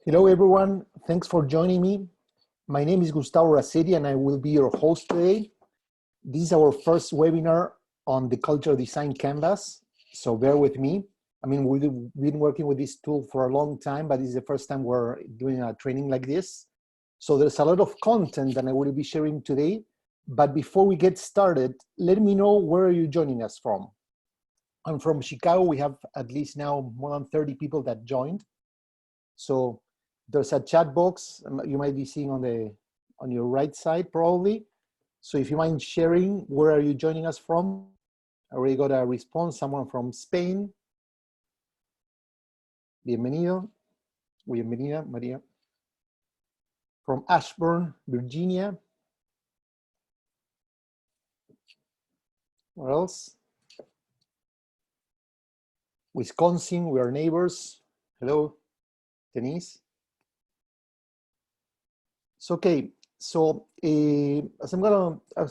Hello, everyone. Thanks for joining me. My name is Gustavo Razzetti, and I will be your host today. This is our first webinar on the cultural design canvas, so bear with me. I mean, we've been working with this tool for a long time, but this is the first time we're doing a training like this. So there's a lot of content that I will be sharing today. But before we get started, let me know where are you joining us from. I'm from Chicago. We have at least now more than 30 people that joined. So there's a chat box you might be seeing on your right side probably. So if you mind sharing, where are you joining us from? I already got a response, someone from Spain. Bienvenido, bienvenida, Maria. From Ashburn, Virginia. Where else? Wisconsin, we are neighbors. Hello, Denise. It's okay. So as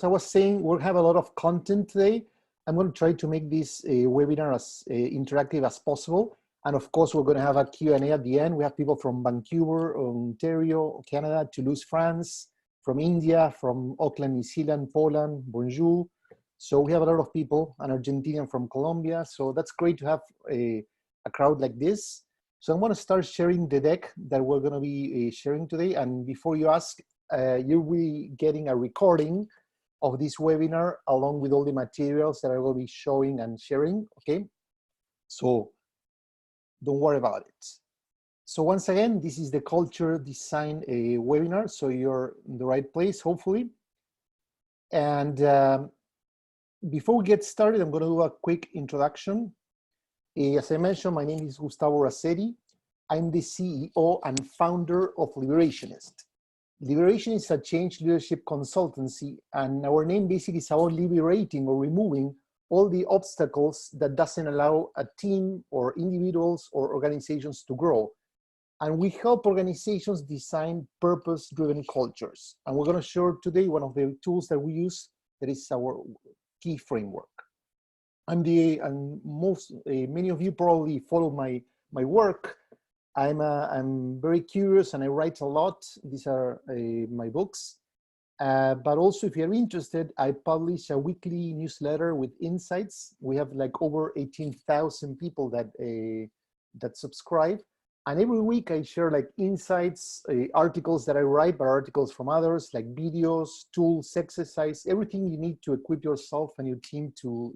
I was saying, we'll have a lot of content today. I'm going to try to make this webinar as interactive as possible. And of course, we're going to have a Q&A at the end. We have people from Vancouver, Ontario, Canada, Toulouse, France, from India, from Auckland, New Zealand, Poland, bonjour. So we have a lot of people, an Argentinian from Colombia. So that's great to have a crowd like this. So I'm going to start sharing the deck that we're going to be sharing today. And before you ask, you'll be getting a recording of this webinar along with all the materials that I will be showing and sharing, okay? So don't worry about it. So once again, this is the culture design webinar. So you're in the right place, hopefully. And before we get started, I'm going to do a quick introduction. As I mentioned, my name is Gustavo Razzetti. I'm the CEO and founder of Liberationist. Liberationist is a change leadership consultancy, and our name basically is about liberating or removing all the obstacles that doesn't allow a team or individuals or organizations to grow. And we help organizations design purpose-driven cultures. And we're going to share today one of the tools that we use, that is our key framework. Many of you probably follow my work. I'm very curious and I write a lot. These are my books. But also, if you're interested, I publish a weekly newsletter with insights. We have like over 18,000 people that subscribe. And every week I share like insights, articles that I write, but articles from others, like videos, tools, exercise, everything you need to equip yourself and your team to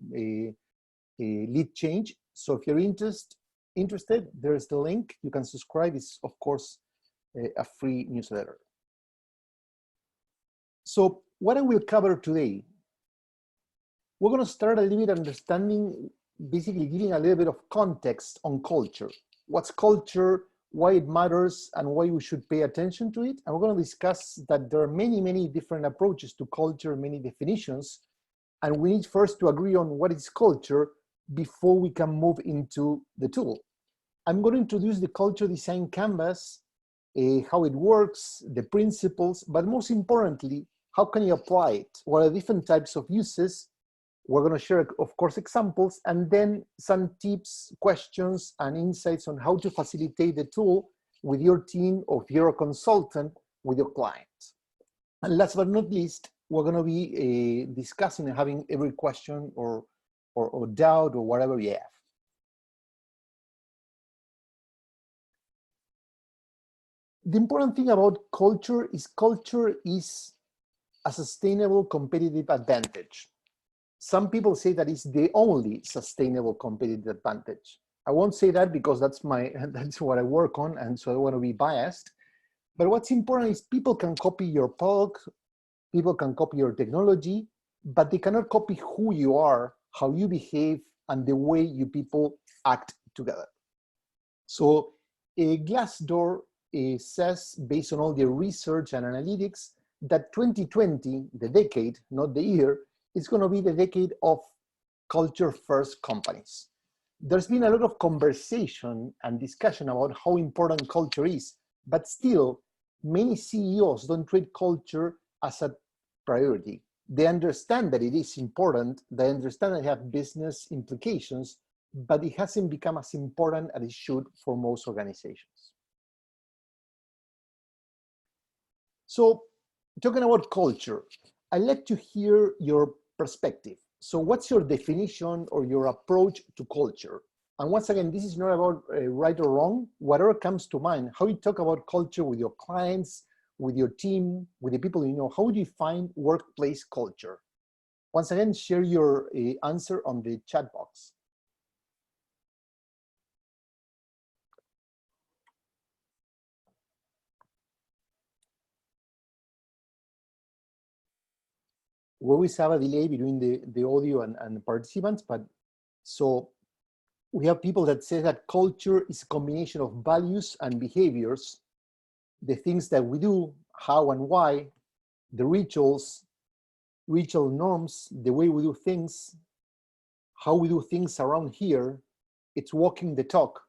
lead change. So if you're interested, there's the link. You can subscribe. It's, of course, a free newsletter. So what I will cover today, we're going to start a little bit understanding, basically giving a little bit of context on culture. What's culture, why it matters, and why we should pay attention to it. And we're going to discuss that there are many, many different approaches to culture, many definitions. And we need first to agree on what is culture before we can move into the tool. I'm going to introduce the culture design canvas, how it works, the principles, but most importantly, how can you apply it? What are different types of uses? We're going to share, of course, examples, and then some tips, questions, and insights on how to facilitate the tool with your team, or if you're a consultant, with your client. And last but not least, we're going to be discussing and having every question or doubt or whatever you have. The important thing about culture is a sustainable competitive advantage. Some people say that it's the only sustainable competitive advantage. I won't say that because that's what I work on, and so I want to be biased. But what's important is people can copy your product, people can copy your technology, but they cannot copy who you are, how you behave, and the way you people act together. So Glassdoor says, based on all the research and analytics, that 2020, the decade, not the year, is going to be the decade of culture-first companies. There's been a lot of conversation and discussion about how important culture is, but still, many CEOs don't treat culture as a priority. They understand that it is important, they understand that it has business implications, but it hasn't become as important as it should for most organizations. So talking about culture, I'd like to hear your perspective. So what's your definition or your approach to culture? And once again, this is not about right or wrong, whatever comes to mind, how you talk about culture with your clients, with your team, with the people you know, how would you find workplace culture? Once again, share your answer on the chat box. We always have a delay between the audio and the participants, but so we have people that say that culture is a combination of values and behaviors, the things that we do, how and why, the ritual norms, the way we do things, how we do things around here. It's walking the talk,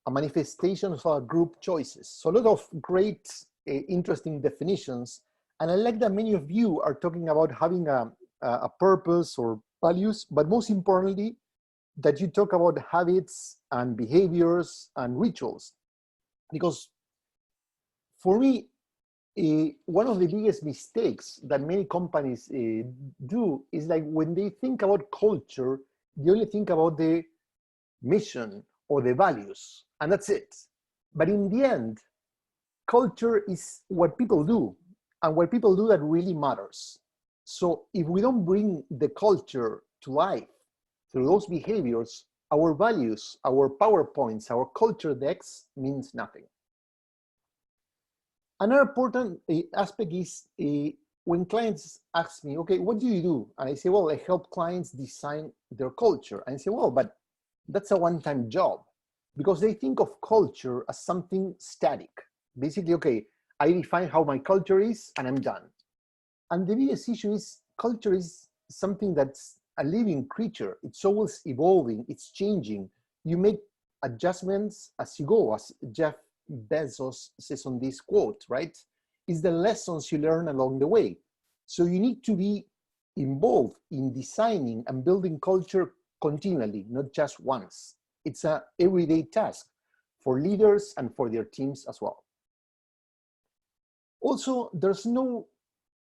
a manifestation of our group choices. So a lot of great, interesting definitions. And I like that many of you are talking about having a purpose or values, but most importantly, that you talk about habits and behaviors and rituals. Because for me, one of the biggest mistakes that many companies do is like when they think about culture, they only think about the mission or the values, and that's it. But in the end, culture is what people do, and what people do that really matters. So if we don't bring the culture to life through those behaviors, our values, our PowerPoints, our culture decks means nothing. Another important aspect is when clients ask me, okay, what do you do? And I say, well, I help clients design their culture. And I say, well, but that's a one-time job, because they think of culture as something static. Basically, okay, I define how my culture is and I'm done. And the biggest issue is culture is something that's a living creature. It's always evolving, it's changing. You make adjustments as you go, as Jeff Bezos says on this quote, right? It's the lessons you learn along the way. So you need to be involved in designing and building culture continually, not just once. It's an everyday task for leaders and for their teams as well. Also, there's no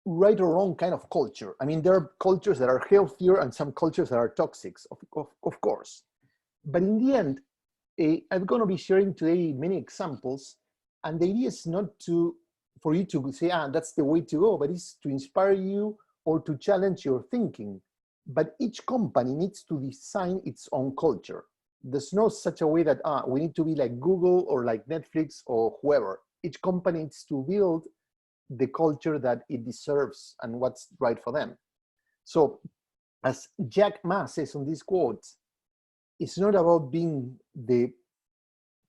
right or wrong kind of culture. I mean, there are cultures that are healthier and some cultures that are toxic, of course. But in the end, I'm going to be sharing today many examples, and the idea is not for you to say, that's the way to go, but it's to inspire you or to challenge your thinking. But each company needs to design its own culture. There's no such a way that we need to be like Google or like Netflix or whoever. Each company needs to build the culture that it deserves and what's right for them. So as Jack Ma says on this quote, it's not about being the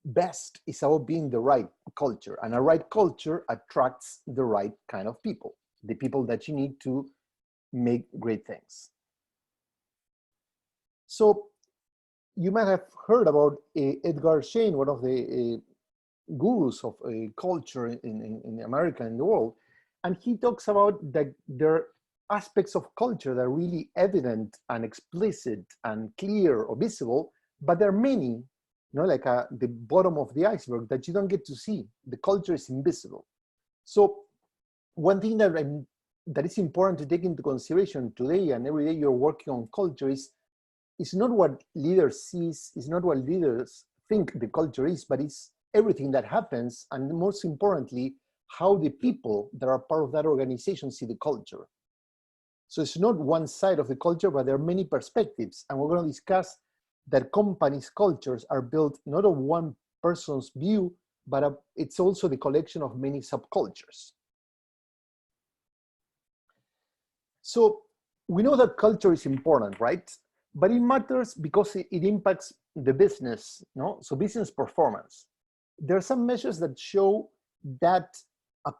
best, it's about being the right culture. And a right culture attracts the right kind of people, the people that you need to make great things. So you might have heard about Edgar Schein, one of the gurus of culture in America and the world. And he talks about that there are aspects of culture that are really evident and explicit and clear or visible, but there are many, like the bottom of the iceberg that you don't get to see. The culture is invisible. So one thing that is important to take into consideration today and every day you're working on culture is not what leaders sees, is not what leaders think the culture is, but it's everything that happens, and most importantly, how the people that are part of that organization see the culture. So it's not one side of the culture, but there are many perspectives, and we're going to discuss that companies' cultures are built not of one person's view, but it's also the collection of many subcultures. So we know that culture is important, right? But it matters because it impacts the business, so business performance. There are some measures that show that a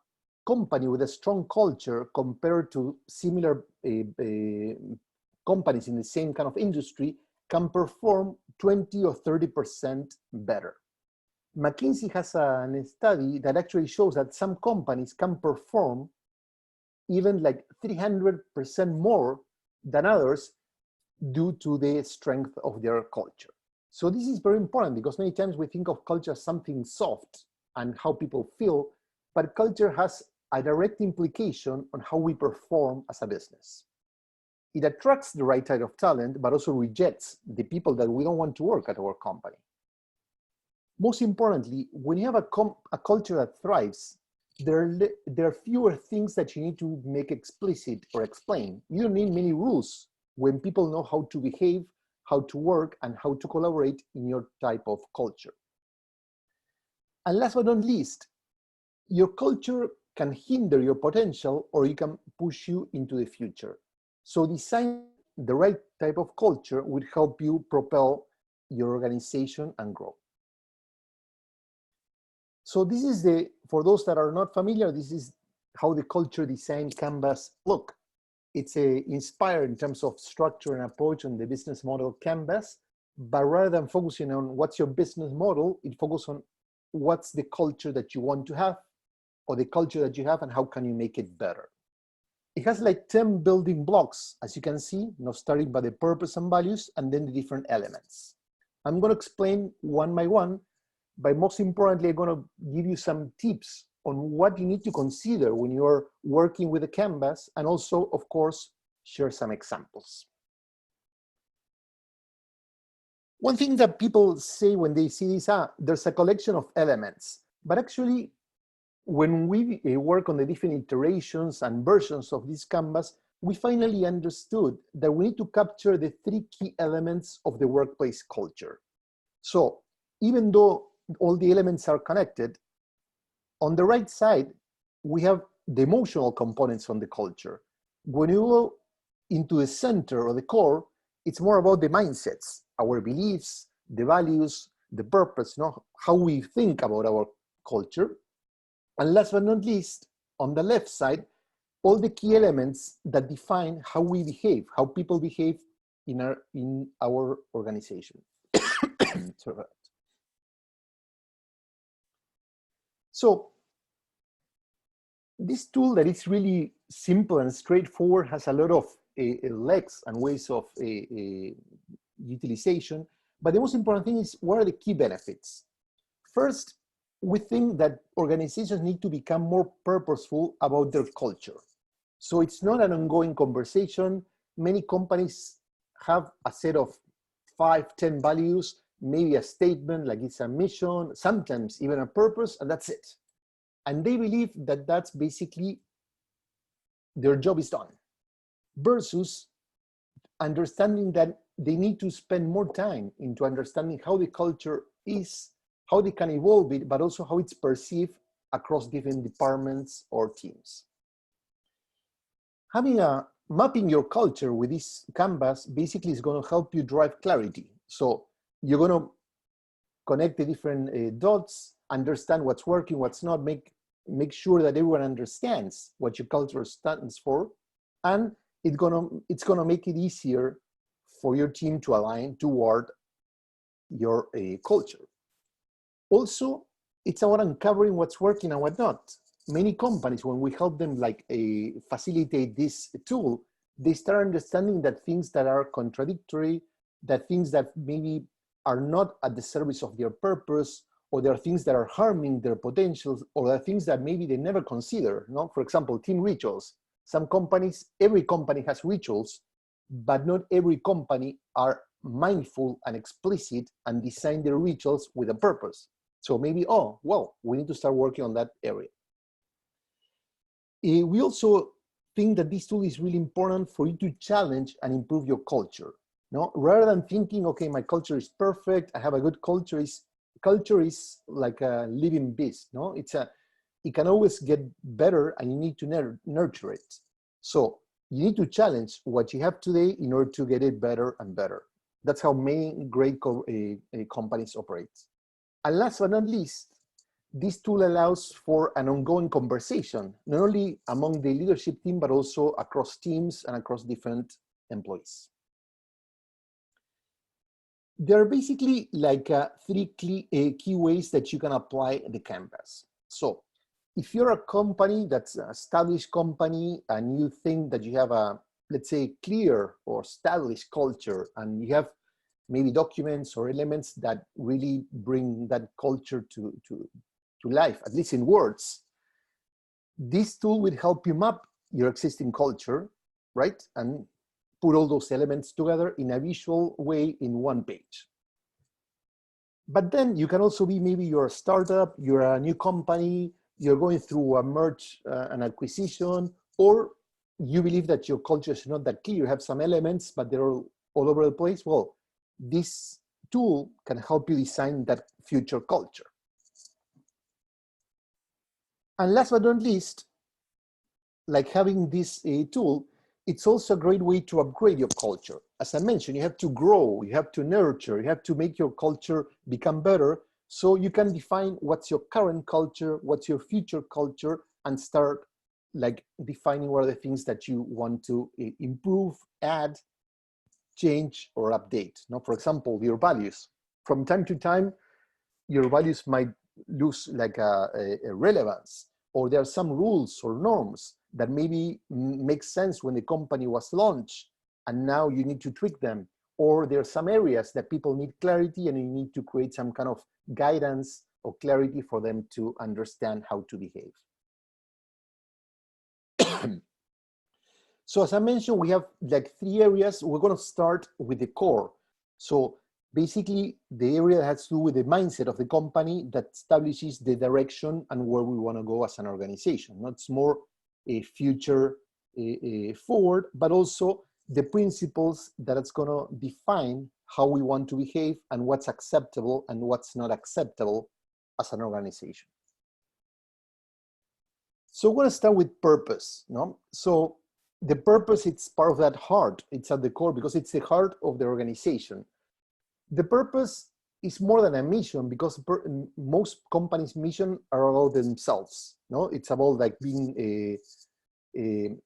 company with a strong culture compared to similar companies in the same kind of industry can perform 20 or 30% better. McKinsey has a study that actually shows that some companies can perform even like 300% more than others due to the strength of their culture. So this is very important because many times we think of culture as something soft and how people feel, but culture has a direct implication on how we perform as a business. It attracts the right type of talent, but also rejects the people that we don't want to work at our company. Most importantly, when you have a culture that thrives, there are fewer things that you need to make explicit or explain. You don't need many rules when people know how to behave, how to work, and how to collaborate in your type of culture. And last but not least, your culture can hinder your potential or it can push you into the future. So design the right type of culture will help you propel your organization and grow. So this is for those that are not familiar, this is how the culture design canvas look. It's inspired in terms of structure and approach on the business model canvas, but rather than focusing on what's your business model, it focuses on what's the culture that you want to have, or the culture that you have, and how can you make it better. It has like 10 building blocks, as you can see, starting by the purpose and values, and then the different elements. I'm going to explain one by one, but most importantly, I'm going to give you some tips on what you need to consider when you're working with a canvas, and also, of course, share some examples. One thing that people say when they see this, there's a collection of elements, but actually, when we work on the different iterations and versions of this canvas, we finally understood that we need to capture the 3 key elements of the workplace culture. So even though all the elements are connected, on the right side, we have the emotional components from the culture. When you go into the center or the core, it's more about the mindsets, our beliefs, the values, the purpose, how we think about our culture. And last but not least, on the left side, all the key elements that define how we behave, how people behave in our organization. Sorry about that. So this tool that is really simple and straightforward has a lot of legs and ways of utilization, but the most important thing is, what are the key benefits? First, we think that organizations need to become more purposeful about their culture. So it's not an ongoing conversation. Many companies have a set of 5, 10 values, maybe a statement like it's a mission, sometimes even a purpose, and that's it. And they believe that that's basically their job is done. Versus understanding that they need to spend more time into understanding how the culture is, how they can evolve it, but also how it's perceived across different departments or teams. Mapping your culture with this canvas basically is going to help you drive clarity. So you're going to connect the different dots, understand what's working, what's not, make sure that everyone understands what your culture stands for, and it's gonna make it easier for your team to align toward your culture. Also, it's about uncovering what's working and what not. Many companies, when we help them facilitate this tool, they start understanding that things that are contradictory, that things that maybe are not at the service of their purpose, or there are things that are harming their potentials, or there are things that maybe they never consider. For example, team rituals. Every company has rituals, but not every company are mindful and explicit and design their rituals with a purpose. So maybe, we need to start working on that area. We also think that this tool is really important for you to challenge and improve your culture. Rather than thinking, okay, my culture is perfect, I have a good culture, culture is like a living beast. It can always get better, and you need to nurture it. So you need to challenge what you have today in order to get it better and better. That's how many great companies operate. And last but not least, this tool allows for an ongoing conversation, not only among the leadership team, but also across teams and across different employees. There are basically like 3 key ways that you can apply the canvas. So if you're a company that's an established company and you think that you have a, let's say, clear or established culture, and you have maybe documents or elements that really bring that culture to life, at least in words, This tool will help you map your existing culture, right? And put all those elements together in a visual way in one page. But then you can also be, maybe you're a startup, you're a new company, you're going through a merge, an acquisition, or you believe that your culture is not that clear. You have some elements, but they're all over the place. Well, this tool can help you design that future culture. And last but not least, like having this tool, it's also a great way to upgrade your culture. As I mentioned, you have to grow, you have to nurture, you have to make your culture become better, so you can define what's your current culture, what's your future culture, and start like defining what are the things that you want to improve, add, change, or update. Now, for example, your values. From time to time, your values might lose like a relevance, or there are some rules or norms that maybe make sense when the company was launched, and now you need to tweak them. Or there are some areas that people need clarity, and you need to create some kind of guidance or clarity for them to understand how to behave. So as I mentioned, we have like 3 areas. We're going to start with the core. So basically, the area that has to do with the mindset of the company that establishes the direction and where we want to go as an organization. Not more a future forward, but also the principles that it's going to define how we want to behave and what's acceptable and what's not acceptable as an organization. So we're going to start with purpose. No? So the purpose, it's part of that heart. It's at the core because it's the heart of the organization. The purpose is more than a mission, because most companies' mission are about themselves. No, it's about like being a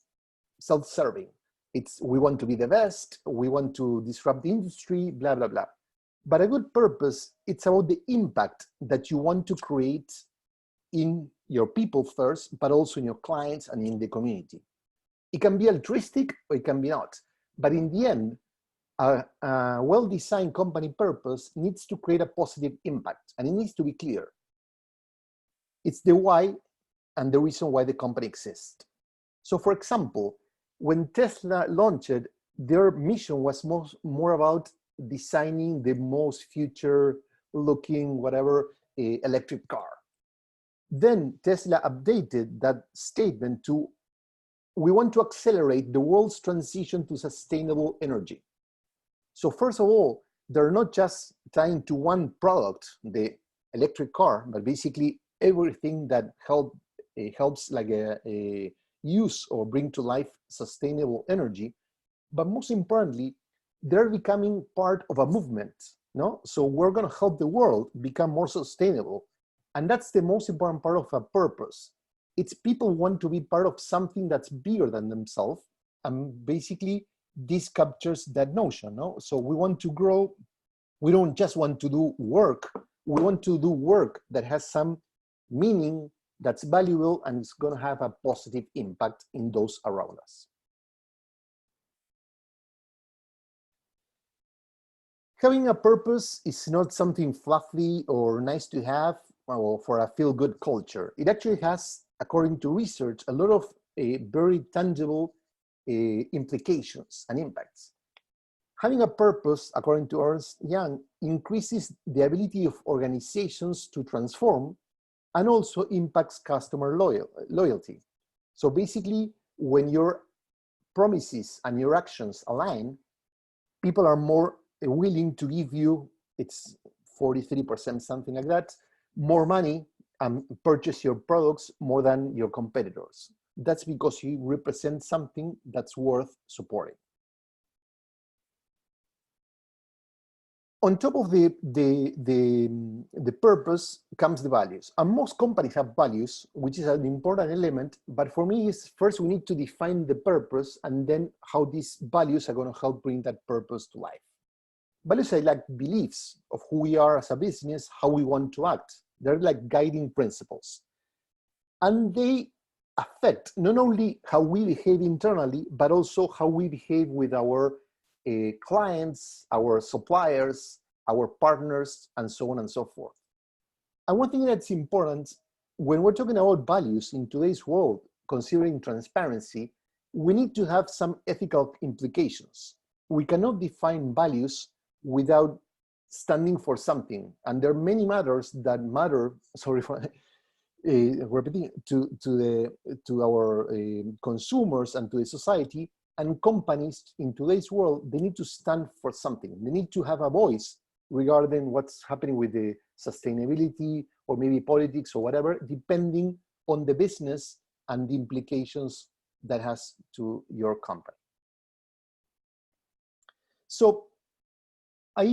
self-serving. It's, we want to be the best, we want to disrupt the industry, blah, blah, blah. But a good purpose, it's about the impact that you want to create in your people first, but also in your clients and in the community. It can be altruistic or it can be not. But in the end, a well-designed company purpose needs to create a positive impact, and it needs to be clear. It's the why and the reason why the company exists. So for example, when Tesla launched, their mission was more about designing the most future-looking, whatever, electric car. Then Tesla updated that statement to, we want to accelerate the world's transition to sustainable energy. So first of all, they're not just tying to one product, the electric car, but basically everything that helps like a use or bring to life sustainable energy. But most importantly, they're becoming part of a movement. No? So we're going to help the world become more sustainable. And that's the most important part of a purpose. It's people want to be part of something that's bigger than themselves. And basically, this captures that notion. No? So we want to grow. We don't just want to do work. We want to do work that has some meaning, that's valuable, and it's going to have a positive impact in those around us. Having a purpose is not something fluffy or nice to have or for a feel-good culture. It actually has, according to research, a lot of very tangible implications and impacts. Having a purpose, according to Ernst Young, increases the ability of organizations to transform and also impacts customer loyalty. So basically, when your promises and your actions align, people are more willing to give you, it's 43%, something like that, more money and purchase your products more than your competitors. That's because you represent something that's worth supporting. On top of the purpose comes the values. And most companies have values, which is an important element. But for me, is first we need to define the purpose and then how these values are going to help bring that purpose to life. Values are like beliefs of who we are as a business, how we want to act. They're like guiding principles. And they affect not only how we behave internally, but also how we behave with our clients, our suppliers, our partners, and so on and so forth. And one thing that's important when we're talking about values in today's world, considering transparency, we need to have some ethical implications. We cannot define values without standing for something. And there are many matters that matter, sorry for repeating, to our consumers and to the society, and companies in today's world, they need to stand for something. They need to have a voice regarding what's happening with the sustainability or maybe politics or whatever, depending on the business and the implications that has to your company. So I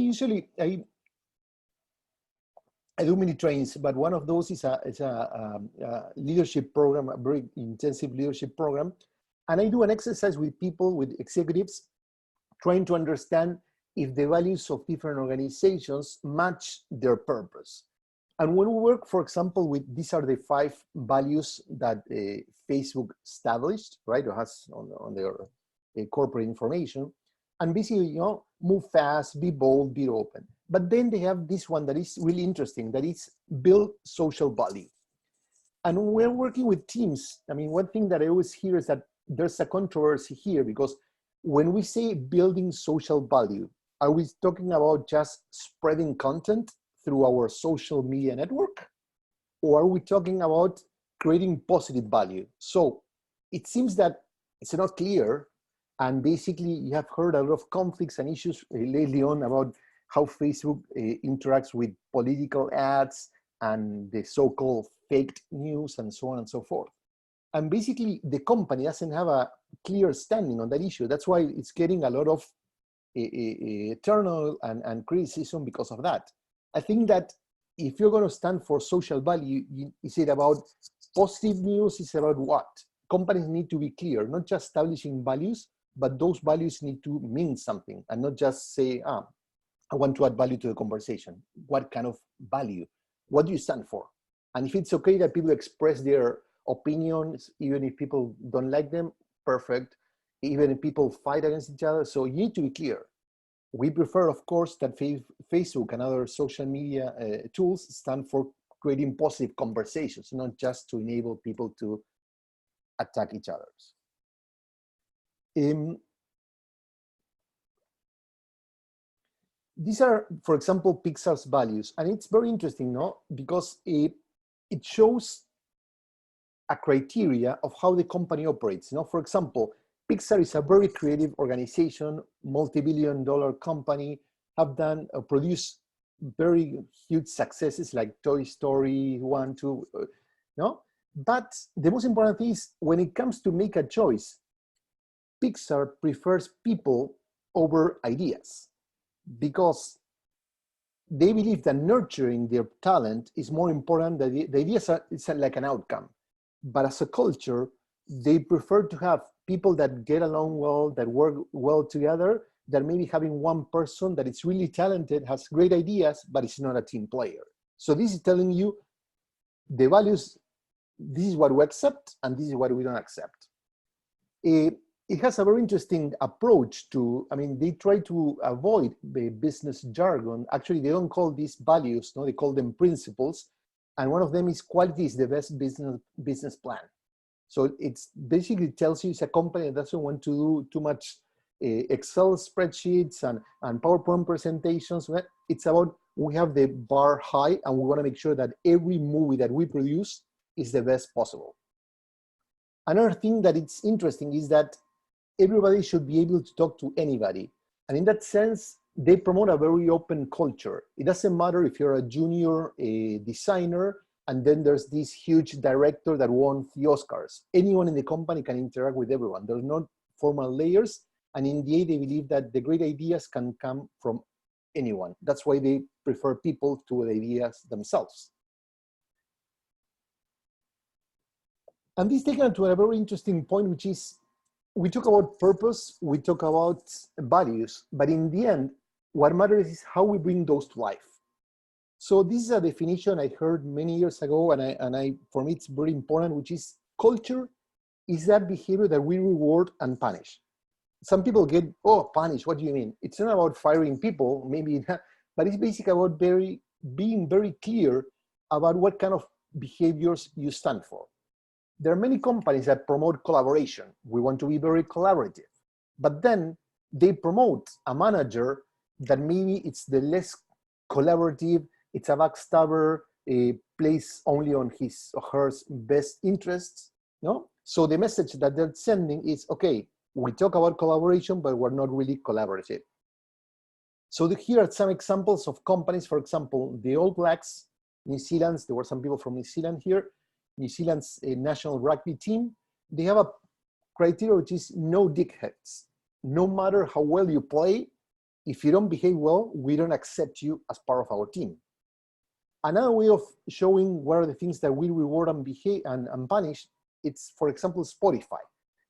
do many trainings, but one of those is a leadership program, a very intensive leadership program. And I do an exercise with people, with executives, trying to understand if the values of different organizations match their purpose. And when we work, for example, with these are the 5 values that Facebook established, right, or has on their corporate information. And basically, you know, move fast, be bold, be open. But then they have this one that is really interesting, that is build social value. And when we're working with teams, I mean, one thing that I always hear is that there's a controversy here, because when we say building social value, are we talking about just spreading content through our social media network? Or are we talking about creating positive value? So it seems that it's not clear. And basically, you have heard a lot of conflicts and issues lately on about how Facebook interacts with political ads and the so-called fake news and so on and so forth. And basically, the company doesn't have a clear standing on that issue. That's why it's getting a lot of turmoil and criticism because of that. I think that if you're going to stand for social value, is it about positive news? Is it about what? Companies need to be clear, not just establishing values, but those values need to mean something and not just say, I want to add value to the conversation. What kind of value? What do you stand for? And if it's okay that people express their opinions, even if people don't like them, perfect. Even if people fight against each other, so you need to be clear. We prefer, of course, that Facebook and other social media tools stand for creating positive conversations, not just to enable people to attack each other. These are, for example, Pixar's values, and it's very interesting, no? Because it shows a criteria of how the company operates. You know, for example, Pixar is a very creative organization, multi-billion-dollar company, have done produced very huge successes like Toy Story 1, 2, no? But the most important thing is when it comes to make a choice, Pixar prefers people over ideas because they believe that nurturing their talent is more important than the ideas it's like an outcome. But as a culture, they prefer to have people that get along well, that work well together, than maybe having one person that is really talented, has great ideas, but is not a team player. So this is telling you the values, this is what we accept, and this is what we don't accept. It has a very interesting approach to, I mean, they try to avoid the business jargon. Actually, they don't call these values, no, they call them principles. And one of them is quality is the best business plan. So it's basically tells you it's a company that doesn't want to do too much Excel spreadsheets and PowerPoint presentations. It's about, we have the bar high and we want to make sure that every movie that we produce is the best possible. Another thing that it's interesting is that everybody should be able to talk to anybody. And in that sense, they promote a very open culture. It doesn't matter if you're a junior designer and then there's this huge director that won the Oscars. Anyone in the company can interact with everyone. There's no formal layers. And in the end, they believe that the great ideas can come from anyone. That's why they prefer people to the ideas themselves. And this takes us to a very interesting point, which is, we talk about purpose, we talk about values, but in the end, what matters is how we bring those to life. So this is a definition I heard many years ago, and for me it's very important, which is culture is that behavior that we reward and punish. Some people get, oh, punish, what do you mean? It's not about firing people, maybe, but it's basically about being very clear about what kind of behaviors you stand for. There are many companies that promote collaboration. We want to be very collaborative. But then they promote a manager that maybe it's the less collaborative, it's a backstabber, plays only on his or her best interests. No? So the message that they're sending is, okay, we talk about collaboration, but we're not really collaborative. So here are some examples of companies. For example, the All Blacks, New Zealand's, there were some people from New Zealand here, New Zealand's national rugby team. They have a criteria which is no dickheads. No matter how well you play, if you don't behave well, we don't accept you as part of our team. Another way of showing what are the things that we reward and behave and punish, it's, for example, Spotify.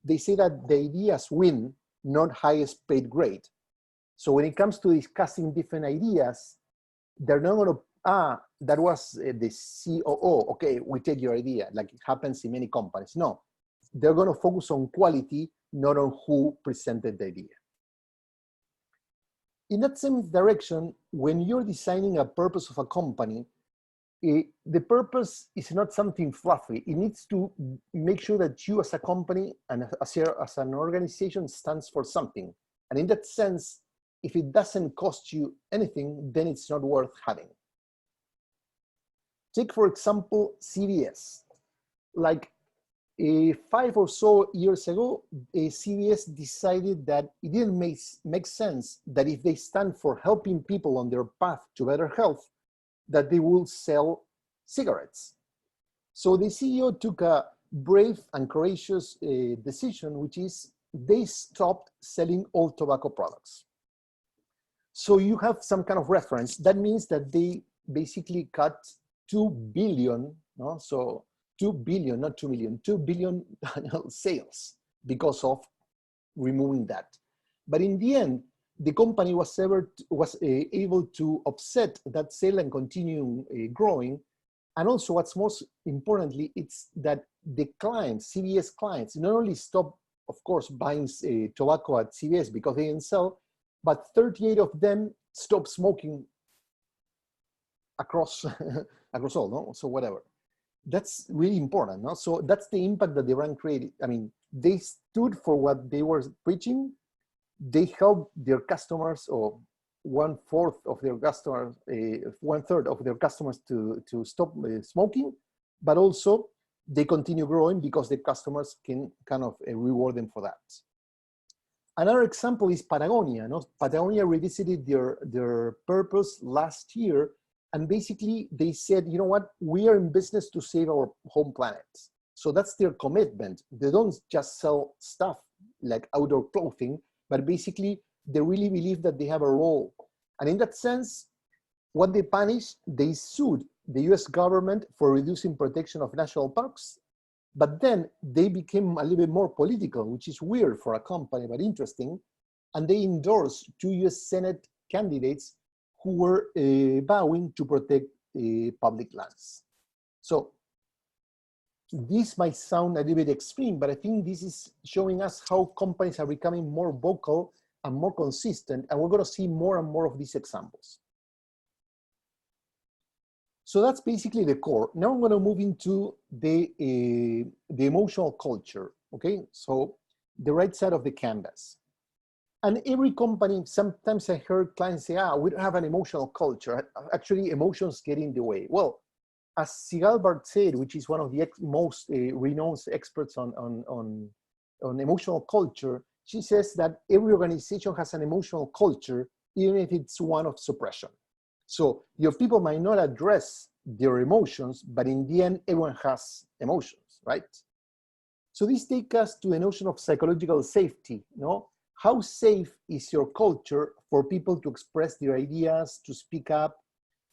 They say that the ideas win, not highest paid grade. So when it comes to discussing different ideas, they're not going to, that was the COO, okay, we take your idea, like it happens in many companies. No, they're going to focus on quality, not on who presented the idea. In that same direction, when you're designing a purpose of a company, the purpose is not something fluffy. It needs to make sure that you as a company and as an organization stands for something. And in that sense, if it doesn't cost you anything, then it's not worth having. Take, for example, CVS. Like 5 or so years ago, CVS decided that it didn't make sense that if they stand for helping people on their path to better health, that they will sell cigarettes. So the CEO took a brave and courageous decision, which is they stopped selling all tobacco products. So you have some kind of reference. That means that they basically cut 2 billion, no? So 2 billion, not 2 million, 2 billion annual sales because of removing that. But in the end, the company was able to offset that sale and continue growing. And also what's most importantly, it's that the clients, CVS clients, not only stop, of course, buying tobacco at CVS because they didn't sell, but 38 of them stopped smoking across all, no? So whatever. That's really important, no? So that's the impact that the brand created. I mean, they stood for what they were preaching. They helped their customers, or 1/4 of their customers, 1/3 of their customers to stop smoking, but also they continue growing because the customers can kind of reward them for that. Another example is Patagonia. No? Patagonia revisited their purpose last year, and basically they said, you know what, we are in business to save our home planet. So that's their commitment. They don't just sell stuff like outdoor clothing, but basically they really believe that they have a role. And in that sense, what they punished, they sued the US government for reducing protection of national parks. But then they became a little bit more political, which is weird for a company, but interesting. And they endorsed 2 US Senate candidates who were vowing to protect public lands. So this might sound a little bit extreme, but I think this is showing us how companies are becoming more vocal and more consistent, and we're going to see more and more of these examples. So that's basically the core. Now I'm going to move into the emotional culture, okay? So the right side of the canvas. And every company, sometimes I heard clients say, we don't have an emotional culture. Actually, emotions get in the way. Well, as Sigal Bart said, which is one of the most renowned experts on emotional culture, she says that every organization has an emotional culture, even if it's one of suppression. So your people might not address their emotions, but in the end, everyone has emotions, right? So this takes us to a notion of psychological safety, no? How safe is your culture for people to express their ideas, to speak up?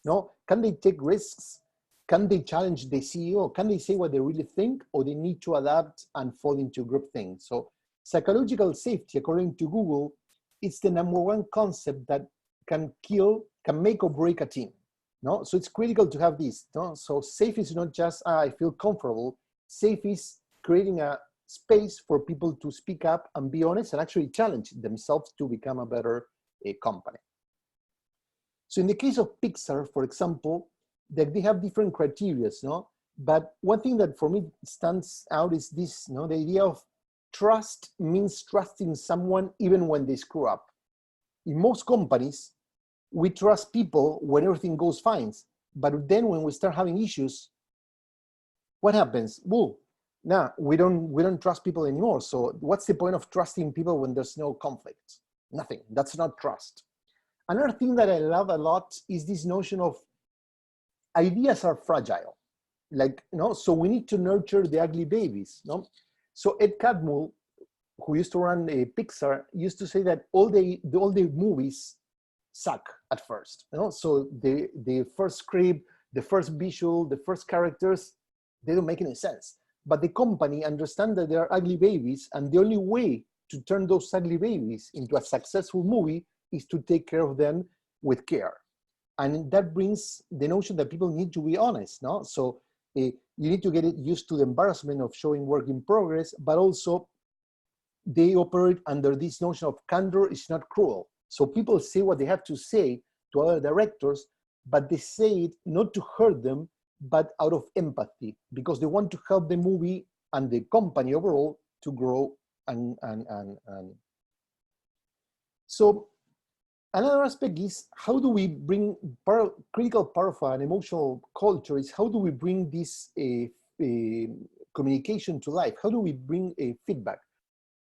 No? Can they take risks? Can they challenge the CEO? Can they say what they really think, or they need to adapt and fall into group things? So psychological safety, according to Google, it's the #1 concept that can make or break a team. No? So it's critical to have this. No? So safe is not just, I feel comfortable. Safe is creating a space for people to speak up and be honest and actually challenge themselves to become a better company. So in the case of Pixar, for example, they have different criteria. No? But one thing that for me stands out is this, the idea of trust means trusting someone even when they screw up. In most companies, we trust people when everything goes fine. But then when we start having issues, what happens? Well, now we don't trust people anymore. So what's the point of trusting people when there's no conflict? Nothing. That's not trust. Another thing that I love a lot is this notion of ideas are fragile. So we need to nurture the ugly babies. So Ed Catmull, who used to run Pixar, used to say that all the movies suck at first. So the first script, the first visual, the first characters, they don't make any sense. But the company understands that they are ugly babies, and the only way to turn those ugly babies into a successful movie is to take care of them with care. And that brings the notion that people need to be honest. So you need to get used to the embarrassment of showing work in progress, but also they operate under this notion of candor is not cruel. So people say what they have to say to other directors, but they say it not to hurt them, but out of empathy, because they want to help the movie and the company overall to grow. And so another aspect is how do we bring critical part of an emotional culture is how do we bring this communication to life? How do we bring a feedback?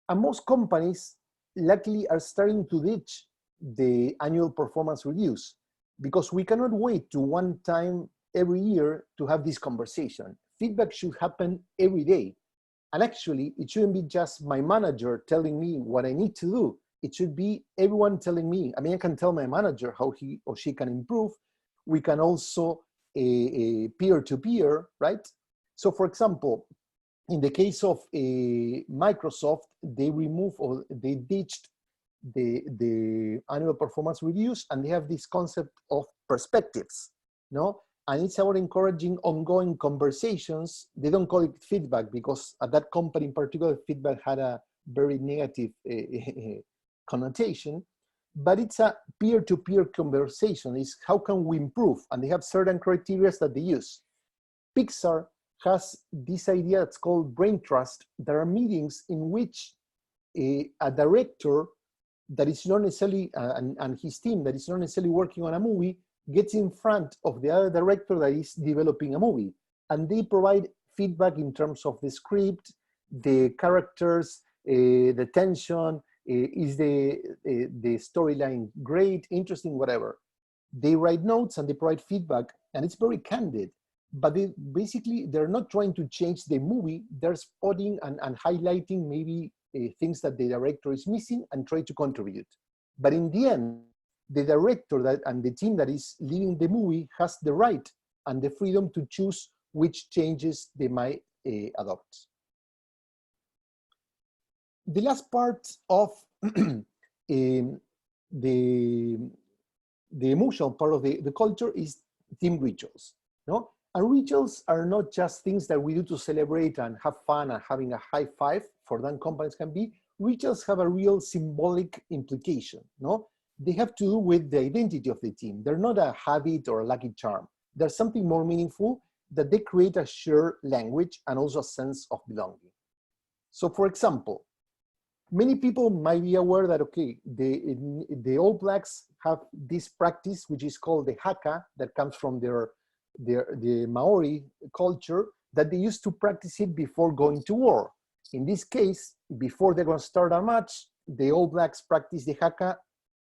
And most companies luckily are starting to ditch the annual performance reviews, because we cannot wait to one time every year to have this conversation. Feedback should happen every day. And actually, it shouldn't be just my manager telling me what I need to do. It should be everyone telling me. I mean, I can tell my manager how he or she can improve. We can also peer-to-peer, right? So for example, in the case of Microsoft, they removed or they ditched the annual performance reviews, and they have this concept of perspectives, and it's about encouraging ongoing conversations. They don't call it feedback because at that company in particular, feedback had a very negative connotation, but it's a peer-to-peer conversation. It's how can we improve? And they have certain criteria that they use. Pixar has this idea that's called brain trust. There are meetings in which a director that is not necessarily, and his team that is not necessarily working on a movie, gets in front of the other director that is developing a movie. And they provide feedback in terms of the script, the characters, the tension, is the storyline great, interesting, whatever. They write notes and they provide feedback, and it's very candid. But they're not trying to change the movie. They're spotting and highlighting maybe things that the director is missing and try to contribute. But in the end, the director and the team that is leading the movie has the right and the freedom to choose which changes they might adopt. The last part of the emotional part of the culture is team rituals. And rituals are not just things that we do to celebrate and have fun and having a high five, for that companies can be. Rituals have a real symbolic implication. They have to do with the identity of the team. They're not a habit or a lucky charm. There's something more meaningful, that they create a shared language and also a sense of belonging. So for example, many people might be aware that, okay, the All Blacks have this practice, which is called the haka, that comes from the Maori culture, that they used to practice it before going to war. In this case, before they're going to start a match, the All Blacks practice the haka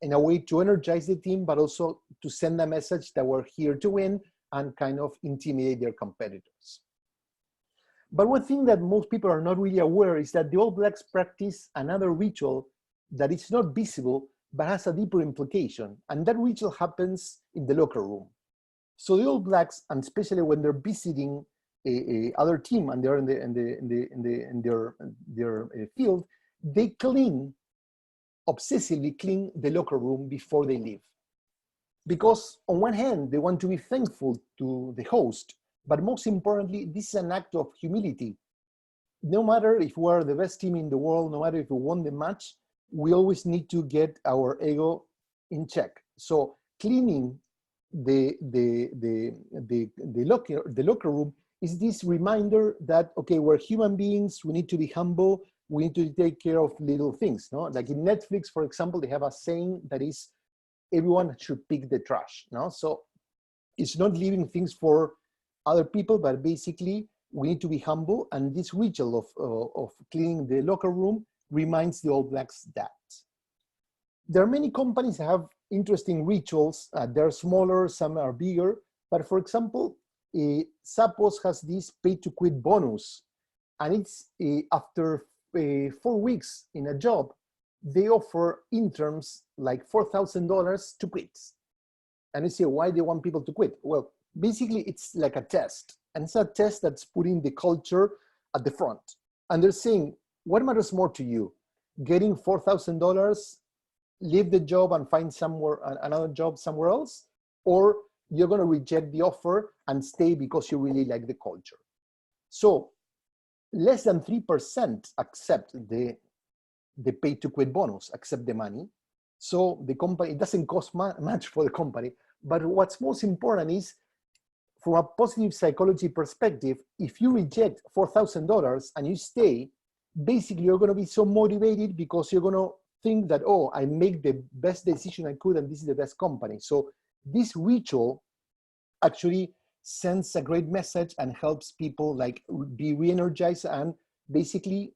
in a way to energize the team, but also to send a message that we're here to win and kind of intimidate their competitors. But one thing that most people are not really aware is that the All Blacks practice another ritual that is not visible, but has a deeper implication. And that ritual happens in the locker room. So the All Blacks, and especially when they're visiting other team and they're in their field, they obsessively clean the locker room before they leave. Because on one hand, they want to be thankful to the host, but most importantly, this is an act of humility. No matter if we are the best team in the world, no matter if we won the match, we always need to get our ego in check. So cleaning the locker room is this reminder that, okay, we're human beings, we need to be humble, we need to take care of little things, no? Like in Netflix, for example, they have a saying that is, everyone should pick the trash, no? So it's not leaving things for other people, but basically we need to be humble, and this ritual of cleaning the locker room reminds the All Blacks that. There are many companies that have interesting rituals. They're smaller, some are bigger, but for example, Gustavos has this pay to quit bonus, and it's after 4 weeks in a job, they offer interns like $4,000 to quit. And you say, why do they want people to quit? Well, basically it's like a test, and it's a test that's putting the culture at the front. And they're saying, what matters more to you? Getting $4,000, leave the job and find another job somewhere else, or you're going to reject the offer and stay because you really like the culture. So less than 3% accept the pay to quit bonus, accept the money. So the company, it doesn't cost much for the company. But what's most important is, from a positive psychology perspective, if you reject $4,000 and you stay, basically you're going to be so motivated because you're going to think that, oh, I make the best decision I could and this is the best company. So this ritual actually sends a great message and helps people like be re-energized, and basically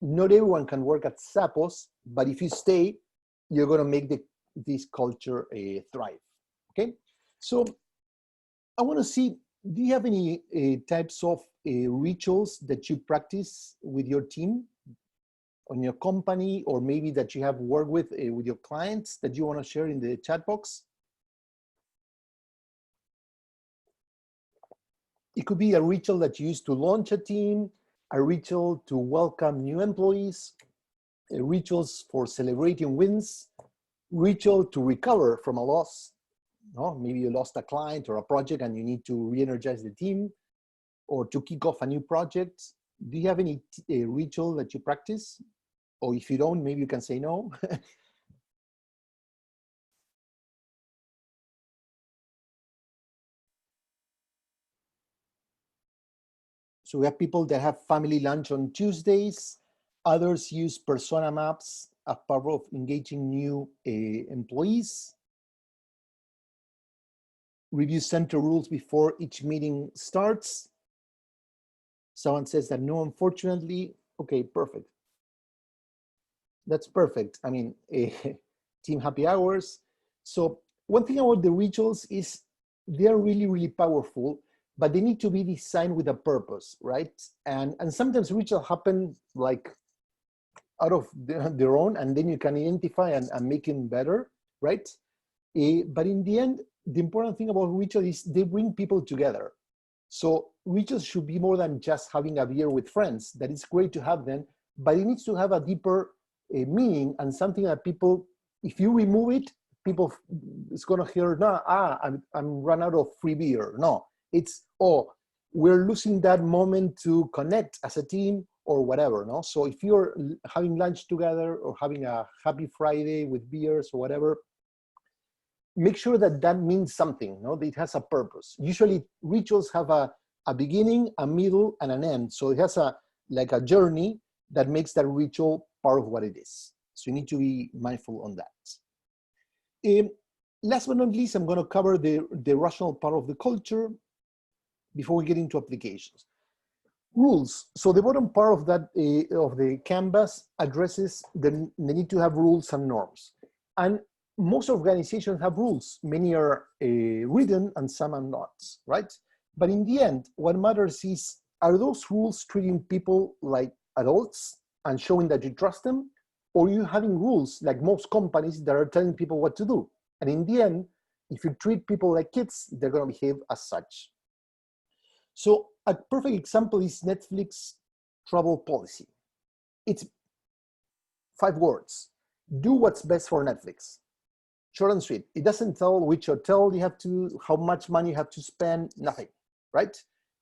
not everyone can work at Gustavos, but if you stay, you're going to make this culture thrive. Okay, so I want to see, do you have any types of rituals that you practice with your team on your company, or maybe that you have worked with your clients that you want to share in the chat box? It could be a ritual that you use to launch a team, a ritual to welcome new employees, rituals for celebrating wins, ritual to recover from a loss. No, maybe you lost a client or a project and you need to re-energize the team, or to kick off a new project. Do you have any ritual that you practice? Or if you don't, maybe you can say no. So we have people that have family lunch on Tuesdays. Others use persona maps as part of engaging new employees. Review center rules before each meeting starts. Someone says that no, unfortunately. Okay, perfect. That's perfect. I mean, team happy hours. So one thing about the rituals is they're really, really powerful, but they need to be designed with a purpose, right? And sometimes rituals happen like out of their own, and then you can identify and make them better, right? But in the end, the important thing about rituals is they bring people together. So rituals should be more than just having a beer with friends. That is great to have them, but it needs to have a deeper meaning, and something that people, if you remove it, people is going to hear, no, I'm run out of free beer. No, it's, oh, we're losing that moment to connect as a team or whatever. No, so if you're having lunch together or having a happy Friday with beers or whatever, make sure that that means something, no? That it has a purpose. Usually rituals have a beginning, a middle, and an end. So it has like a journey that makes that ritual part of what it is. So you need to be mindful on that. Last but not least, I'm going to cover the rational part of the culture before we get into applications. Rules. So the bottom part of that of the canvas addresses the need to have rules and norms. And most organizations have rules. Many are written and some are not, right? But in the end, what matters is, are those rules treating people like adults and showing that you trust them? Or are you having rules like most companies that are telling people what to do? And in the end, if you treat people like kids, they're going to behave as such. So a perfect example is Netflix travel policy. It's 5 words. Do what's best for Netflix. Short and sweet. It doesn't tell which hotel you have to, how much money you have to spend, nothing, right?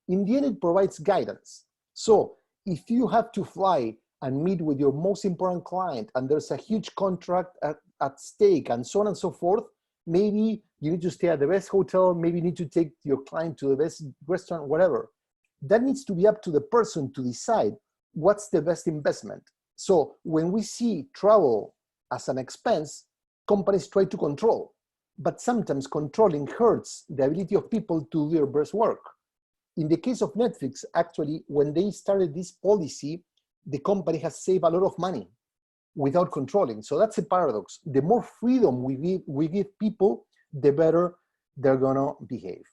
In the end, it provides guidance. So if you have to fly and meet with your most important client and there's a huge contract at stake and so on and so forth, maybe you need to stay at the best hotel, maybe you need to take your client to the best restaurant, whatever. that needs to be up to the person to decide what's the best investment. So when we see travel as an expense, companies try to control, but sometimes controlling hurts the ability of people to do their best work. In the case of Netflix, actually, when they started this policy, the company has saved a lot of money without controlling. So that's a paradox. The more freedom we give people, the better they're gonna behave.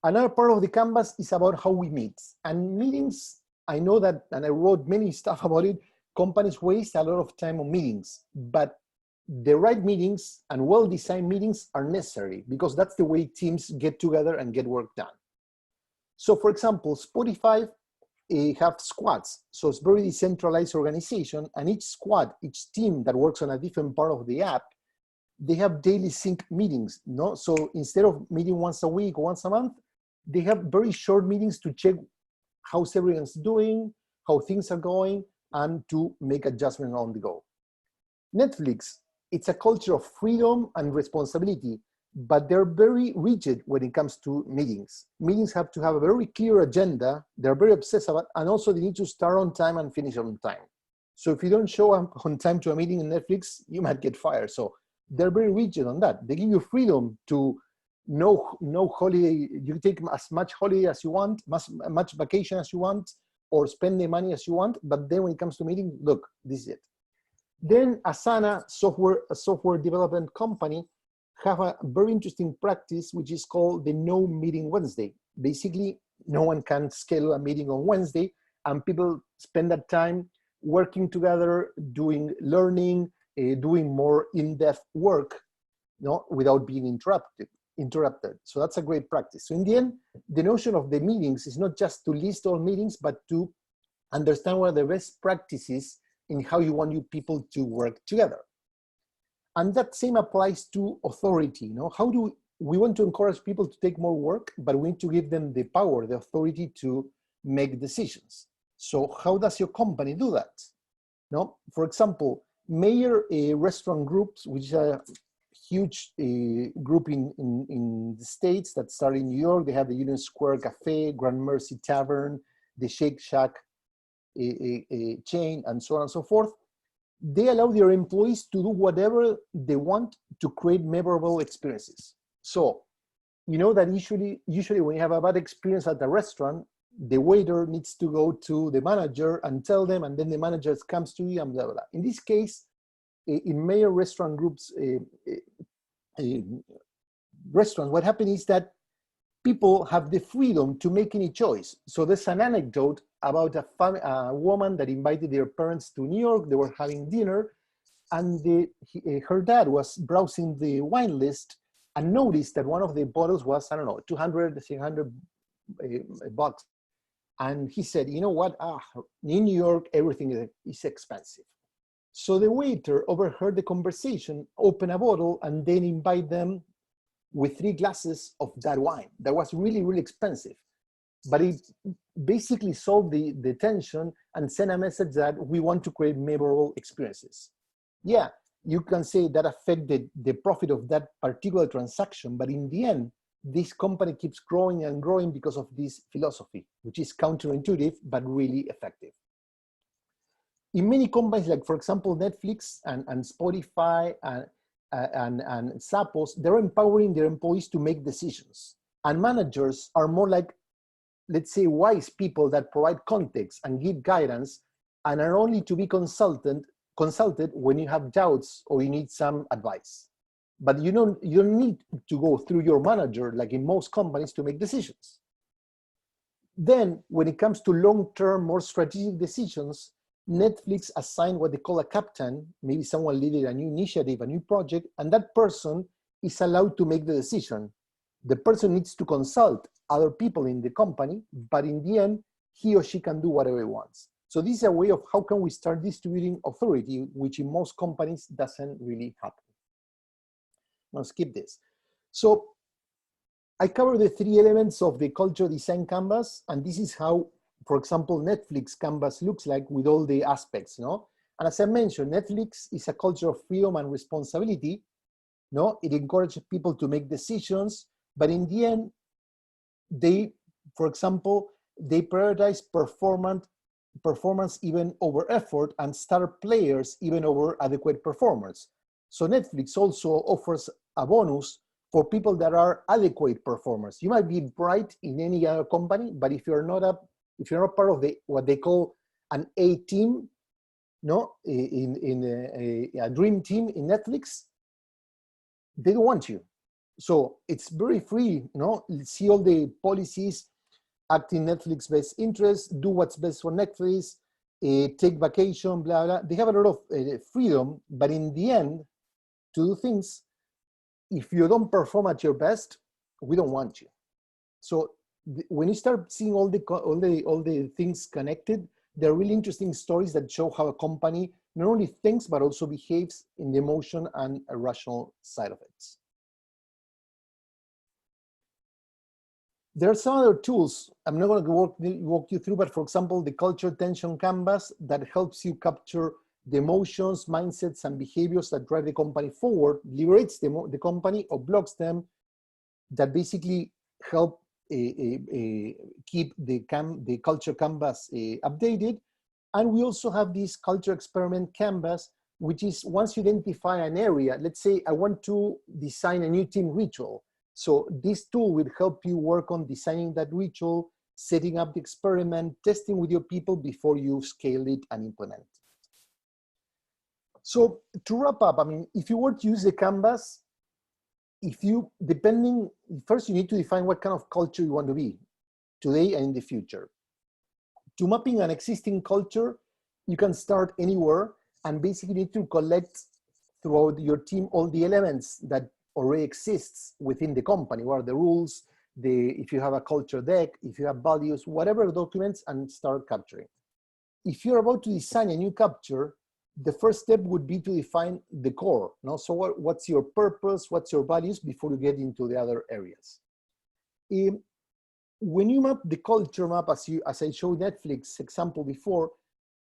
Another part of the canvas is about how we meet. And meetings, I know that, and I wrote many stuff about it, companies waste a lot of time on meetings, but the right meetings and well-designed meetings are necessary because that's the way teams get together and get work done. So for example, Spotify have squads. So it's very decentralized organization, and each squad, each team that works on a different part of the app, they have daily sync meetings. No? So instead of meeting once a week or once a month, they have very short meetings to check how everyone's doing, how things are going, and to make adjustments on the go. Netflix, it's a culture of freedom and responsibility, but they're very rigid when it comes to meetings. Meetings have to have a very clear agenda. They're very obsessed about, and also they need to start on time and finish on time. So if you don't show up on time to a meeting in Netflix, you might get fired. So they're very rigid on that. They give you freedom to no holiday. You take as much holiday as you want, much vacation as you want, or spend the money as you want. But then when it comes to meeting, look, this is it. Then Asana, a software development company, have a very interesting practice, which is called the No Meeting Wednesday. Basically, no one can schedule a meeting on Wednesday, and people spend that time working together, doing learning, doing more in-depth work, without being interrupted. So that's a great practice. So in the end, the notion of the meetings is not just to list all meetings, but to understand what are the best practices in how you want your people to work together. And that same applies to authority. How do we want to encourage people to take more work, but we need to give them the power, the authority to make decisions. So how does your company do that? For example, Mayor Restaurant Groups, which is a huge group in the States that started in New York. They have the Union Square Cafe, Grand Mercy Tavern, the Shake Shack chain, and so on and so forth. They allow their employees to do whatever they want to create memorable experiences. So, that usually when you have a bad experience at a restaurant, the waiter needs to go to the manager and tell them, and then the manager comes to you and blah, blah, blah. In this case, in Mayor Restaurant Group's restaurants, what happened is that people have the freedom to make any choice. So there's an anecdote about a woman that invited their parents to New York. They were having dinner, and her dad was browsing the wine list and noticed that one of the bottles was, I don't know, 200, 300 bucks. And he said, you know what, in New York, everything is expensive. So the waiter overheard the conversation, opened a bottle, and then invite them with 3 glasses of that wine. That was really, really expensive. But it basically solved the tension and sent a message that we want to create memorable experiences. Yeah, you can say that affected the profit of that particular transaction, but in the end, this company keeps growing and growing because of this philosophy, which is counterintuitive, but really effective. In many companies, like for example, Netflix and Spotify and Zappos, they're empowering their employees to make decisions. And managers are more like, let's say, wise people that provide context and give guidance and are only to be consulted when you have doubts or you need some advice. But you don't need to go through your manager, like in most companies, to make decisions. Then, when it comes to long-term, more strategic decisions, Netflix assigned what they call a captain, maybe someone leading a new initiative, a new project, and that person is allowed to make the decision. The person needs to consult other people in the company, but in the end, he or she can do whatever he wants. So this is a way of how can we start distributing authority, which in most companies doesn't really happen. Now skip this. So I covered the 3 elements of the culture design canvas, and this is how, for example, Netflix canvas looks like with all the aspects, And as I mentioned, Netflix is a culture of freedom and responsibility, It encourages people to make decisions, but in the end, they For example, they prioritize performance even over effort and star players even over adequate performance. So Netflix also offers a bonus for people that are adequate performers. You might be bright in any other company, but if you're not part of what they call an A team, no, in a dream team in Netflix, they don't want you. So it's very free, no? See all the policies, act in Netflix best interest, do what's best for Netflix, take vacation, blah, blah. They have a lot of freedom, but in the end, to do things, if you don't perform at your best, we don't want you. So when you start seeing all the things connected, there are really interesting stories that show how a company not only thinks, but also behaves in the emotion and a rational side of it. There are some other tools. I'm not going to walk you through, but for example, the culture tension canvas that helps you capture the emotions, mindsets, and behaviors that drive the company forward, liberates the company or blocks them, that basically help keep the culture canvas updated. And we also have this culture experiment canvas, which is once you identify an area, let's say I want to design a new team ritual. So this tool will help you work on designing that ritual, setting up the experiment, testing with your people before you scale it and implement it. So to wrap up, I mean, if you were to use the canvas, first you need to define what kind of culture you want to be today and in the future. To mapping an existing culture, you can start anywhere and basically need to collect throughout your team all the elements that already exists within the company. What are the rules, if you have a culture deck, if you have values, whatever documents, and start capturing. If you're about to design a new culture, the first step would be to define the core. No? So what's your purpose, what's your values before you get into the other areas. When you map the culture map, as I showed Netflix example before,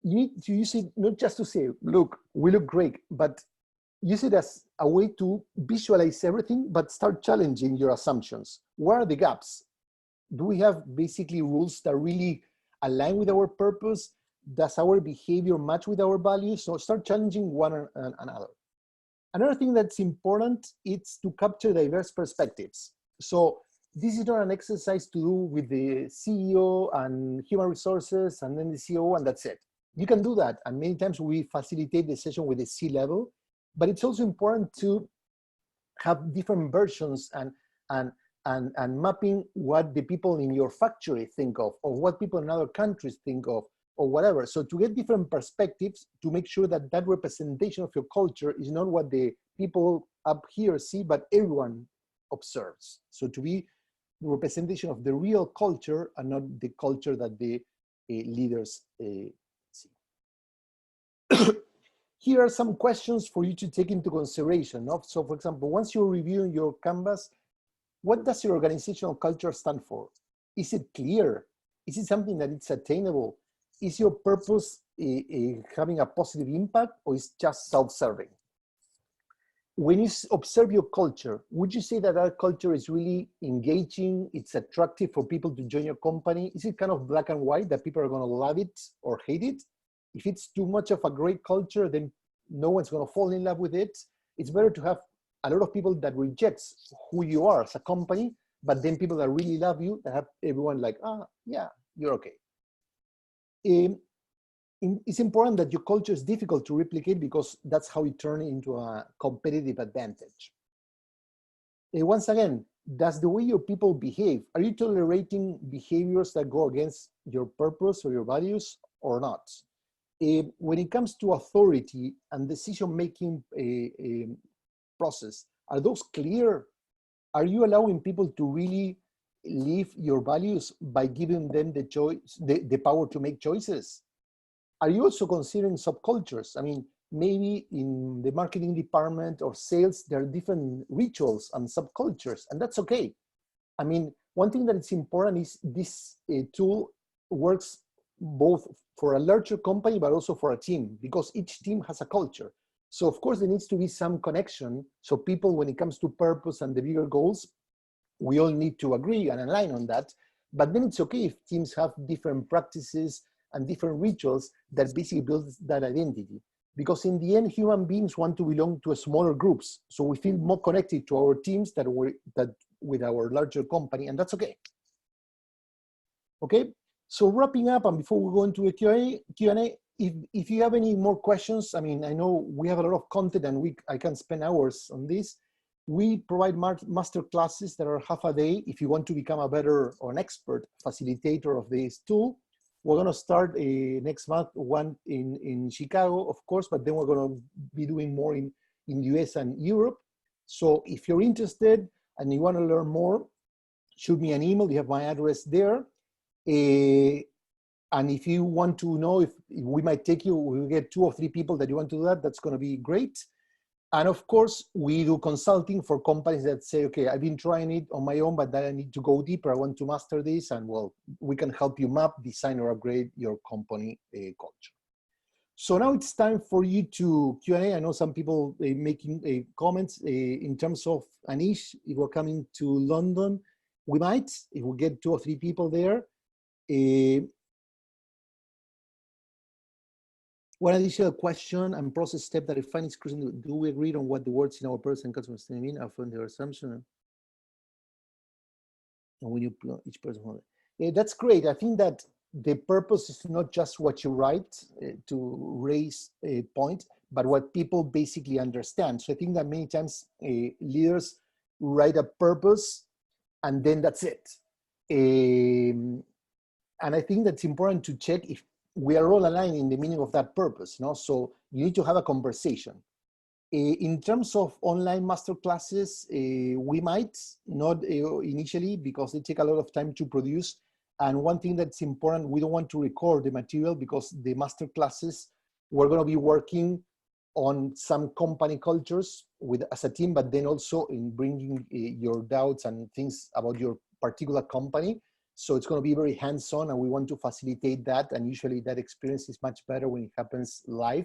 you need to use it not just to say, look, we look great, but use it as a way to visualize everything, but start challenging your assumptions. Where are the gaps? Do we have basically rules that really align with our purpose? Does our behavior match with our values? So start challenging one another. Another thing that's important is to capture diverse perspectives. So this is not an exercise to do with the CEO and human resources and then the CEO and that's it. You can do that. And many times we facilitate the session with the C-level, but it's also important to have different versions and mapping what the people in your factory think of, or what people in other countries think of, or whatever. So to get different perspectives, to make sure that that representation of your culture is not what the people up here see, but everyone observes. So to be the representation of the real culture and not the culture that the leaders see. Here are some questions for you to take into consideration. So for example, once you're reviewing your canvas, what does your organizational culture stand for? Is it clear? Is it something that it's attainable? Is your purpose having a positive impact, or is just self-serving? When you observe your culture, would you say that that culture is really engaging, it's attractive for people to join your company? Is it kind of black and white, that people are gonna love it or hate it? If it's too much of a great culture, then no one's gonna fall in love with it. It's better to have a lot of people that rejects who you are as a company, but then people that really love you, that have everyone like, yeah, you're okay. It's important that your culture is difficult to replicate, because that's how you turn it into a competitive advantage. Once again, does the way your people behave, are you tolerating behaviors that go against your purpose or your values or not? When it comes to authority and decision-making process, are those clear? Are you allowing people to really live your values by giving them the choice, the power to make choices? Are you also considering subcultures? I mean, maybe in the marketing department or sales, there are different rituals and subcultures, and that's okay. I mean, one thing that is important is this tool works both for a larger company, but also for a team, because each team has a culture. So of course there needs to be some connection. So people, when it comes to purpose and the bigger goals, we all need to agree and align on that. But then it's okay if teams have different practices and different rituals that basically build that identity. Because in the end, human beings want to belong to smaller groups. So we feel more connected to our teams that with our larger company, and that's okay. Okay, so wrapping up, and before we go into a Q&A, if you have any more questions, I mean, I know we have a lot of content and I can spend hours on this. We provide master classes that are half a day. If you want to become a better or an expert facilitator of this tool, we're going to start next month, one in Chicago, of course, but then we're going to be doing more in US and Europe. So if you're interested and you want to learn more, shoot me an email. You have my address there. And if you want to know if we might take you, we get 2 or 3 people that you want to do that, that's going to be great. And of course, we do consulting for companies that say, okay, I've been trying it on my own, but then I need to go deeper. I want to master this. And well, we can help you map, design, or upgrade your company culture. So now it's time for you to Q&A. I know some people making comments in terms of Anish, if we're coming to London, we might, if we get 2 or 3 people there. One additional question and process step that I find is crucial. Do we agree on what the words in our person customer mean from their assumption? And when you each person, that's great. I think that the purpose is not just what you write to raise a point, but what people basically understand. So I think that many times leaders write a purpose and then that's it. And I think that's important to check if we are all aligned in the meaning of that purpose. No? So you need to have a conversation. In terms of online masterclasses, we might not initially because they take a lot of time to produce. And one thing that's important, we don't want to record the material because the masterclasses, we're going to be working on some company cultures as a team, but then also in bringing your doubts and things about your particular company. So it's going to be very hands-on and we want to facilitate that. And usually that experience is much better when it happens live.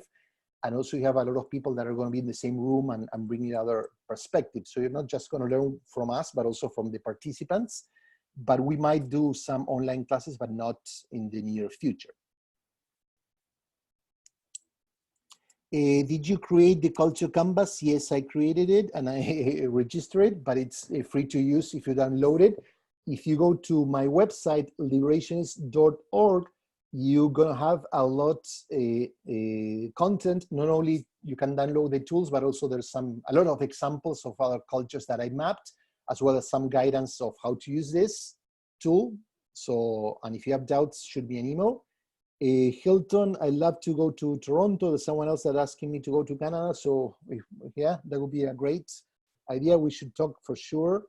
And also you have a lot of people that are going to be in the same room and bringing other perspectives. So you're not just going to learn from us, but also from the participants. But we might do some online classes, but not in the near future. Did you create the culture canvas? Yes, I created it and I registered it, but it's free to use if you download it. If you go to my website, liberationist.org, you're gonna have a lot content. Not only you can download the tools, but also there's a lot of examples of other cultures that I mapped, as well as some guidance of how to use this tool. So, and if you have doubts, shoot me an email. Hilton, I love to go to Toronto. There's someone else that's asking me to go to Canada. So yeah, that would be a great idea. We should talk for sure.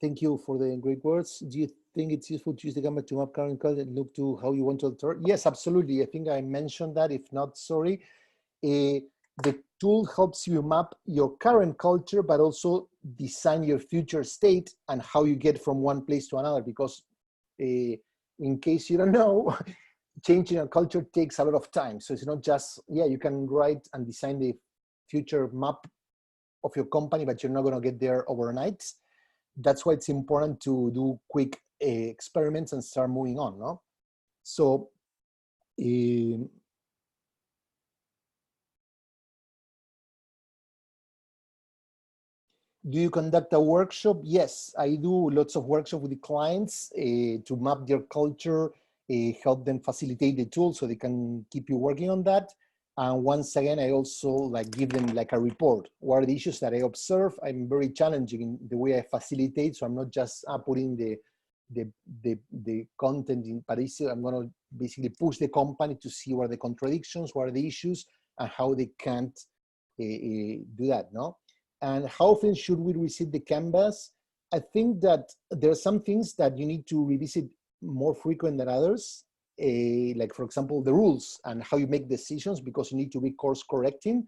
Thank you for the great words. Do you think it's useful to use the Canvas to map current culture and look to how you want to alter? Yes, absolutely. I think I mentioned that. If not, sorry. The tool helps you map your current culture, but also design your future state and how you get from one place to another. Because in case you don't know, changing a culture takes a lot of time. So it's not just, yeah, you can write and design the future map of your company, but you're not going to get there overnight. That's why it's important to do quick experiments and start moving on, no? So, do you conduct a workshop? Yes, I do lots of workshops with the clients to map their culture, help them facilitate the tool so they can keep you working on that. And once again, I also give them a report. What are the issues that I observe? I'm very challenging in the way I facilitate, so I'm not just putting the content in Paris. I'm going to basically push the company to see what are the contradictions, what are the issues, and how they can't do that, no? And how often should we revisit the canvas? I think that there are some things that you need to revisit more frequent than others. Like, for example, the rules and how you make decisions, because you need to be course correcting.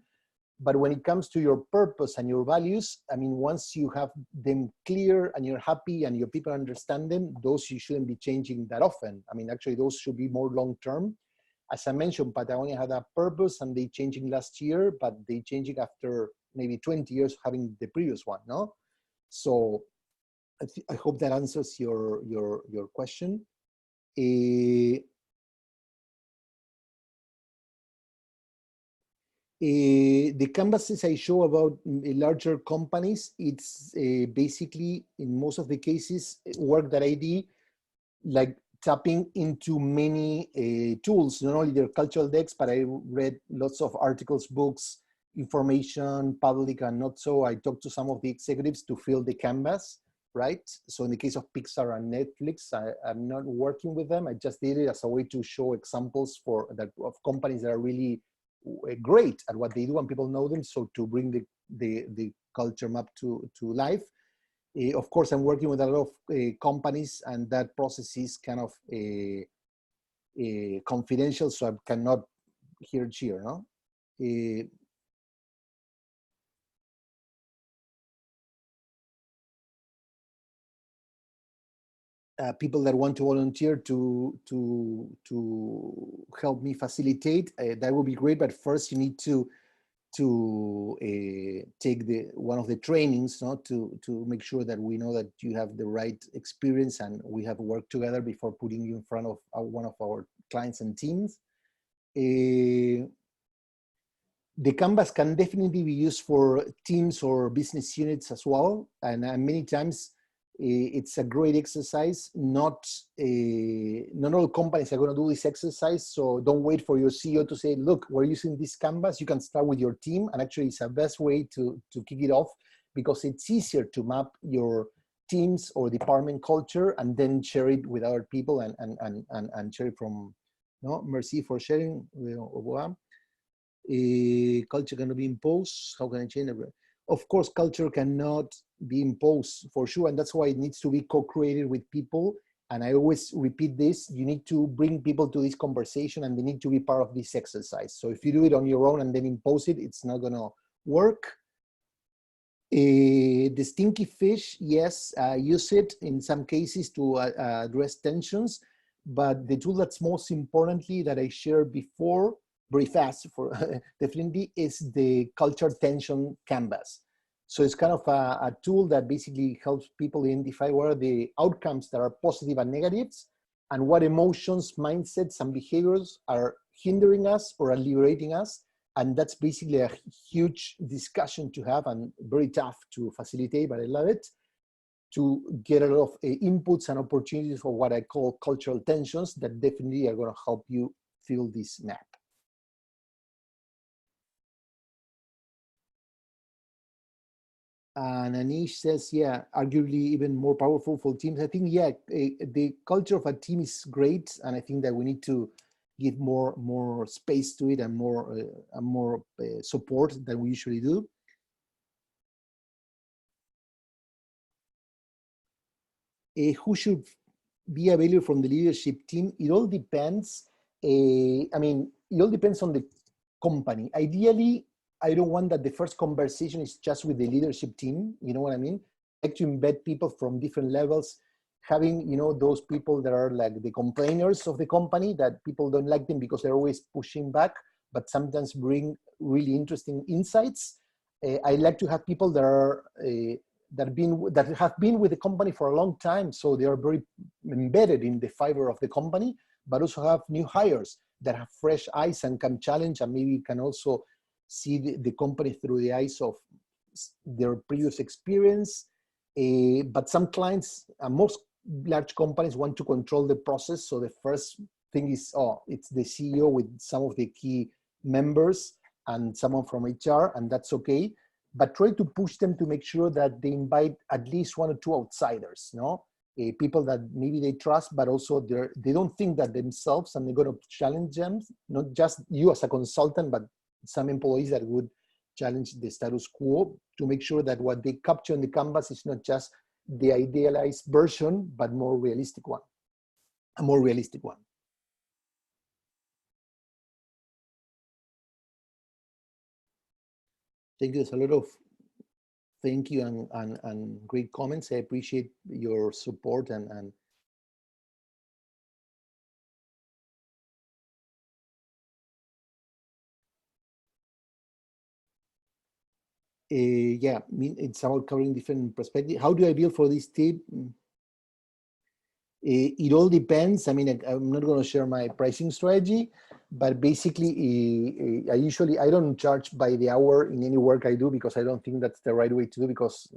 But when it comes to your purpose and your values, I mean, once you have them clear and you're happy and your people understand them, those you shouldn't be changing that often. I mean, actually, those should be more long-term. As I mentioned, Patagonia had a purpose and they changing last year, but they changing after maybe 20 years having the previous one, no? So I hope that answers your question. The canvases I show about larger companies, it's basically, in most of the cases, work that I did, like tapping into many tools, not only their cultural decks, but I read lots of articles, books, information, public and not so. I talked to some of the executives to fill the canvas, right? So in the case of Pixar and Netflix, I'm not working with them. I just did it as a way to show examples for that of companies that are really great at what they do and people know them. So to bring the culture map to life. Of course, I'm working with a lot of companies, and that process is kind of confidential, so I cannot share. No? People that want to volunteer to help me facilitate, that would be great. But first, you need to take one of the trainings, no, to make sure that we know that you have the right experience and we have worked together before putting you in front of one of our clients and teams. The canvas can definitely be used for teams or business units as well, and many times it's a great exercise. Not all companies are going to do this exercise, so don't wait for your CEO to say, look, we're using this canvas. You can start with your team, and actually it's the best way to kick it off, because it's easier to map your teams or department culture and then share it with other people and share it from, no, merci for sharing. Culture cannot be imposed. How can I change it? Of course, culture cannot be imposed for sure, and that's why it needs to be co-created with people. And I always repeat this: you need to bring people to this conversation, and they need to be part of this exercise. So if you do it on your own and then impose it, it's not gonna work. The stinky fish, yes, use it in some cases to address tensions, but the tool that's most importantly that I shared before, very fast for definitely, is the culture tension canvas. So it's kind of a tool that basically helps people identify what are the outcomes that are positive and negatives, and what emotions, mindsets, and behaviors are hindering us or are liberating us. And that's basically a huge discussion to have and very tough to facilitate, but I love it, to get a lot of inputs and opportunities for what I call cultural tensions that definitely are going to help you fill this map. And Anish says, yeah, arguably even more powerful for teams. I think, yeah, the culture of a team is great. And I think that we need to give more space to it and more support than we usually do. Who should be available from the leadership team? It all depends. I mean, it all depends on the company. Ideally, I don't want that the first conversation is just with the leadership team. You know what I mean? I like to embed people from different levels, having, you know, those people that are like the complainers of the company, that people don't like them because they're always pushing back, but sometimes bring really interesting insights. I like to have people that are that have been with the company for a long time, so they are very embedded in the fiber of the company, but also have new hires that have fresh eyes and can challenge and maybe can also see the company through the eyes of their previous experience. But some clients, most large companies, want to control the process. So the first thing is, it's the CEO with some of the key members and someone from HR, and that's okay. But try to push them to make sure that they invite at least one or two outsiders, no? People that maybe they trust, but also they don't think that themselves, and they're going to challenge them, not just you as a consultant, but some employees that would challenge the status quo, to make sure that what they capture on the canvas is not just the idealized version, but a more realistic one. Thank you. There's a lot of thank you and great comments. I appreciate your support and Yeah, I mean, it's about covering different perspectives. How do I build for this team? It all depends. I mean, I'm not going to share my pricing strategy, but basically, I don't charge by the hour in any work I do, because I don't think that's the right way to do, because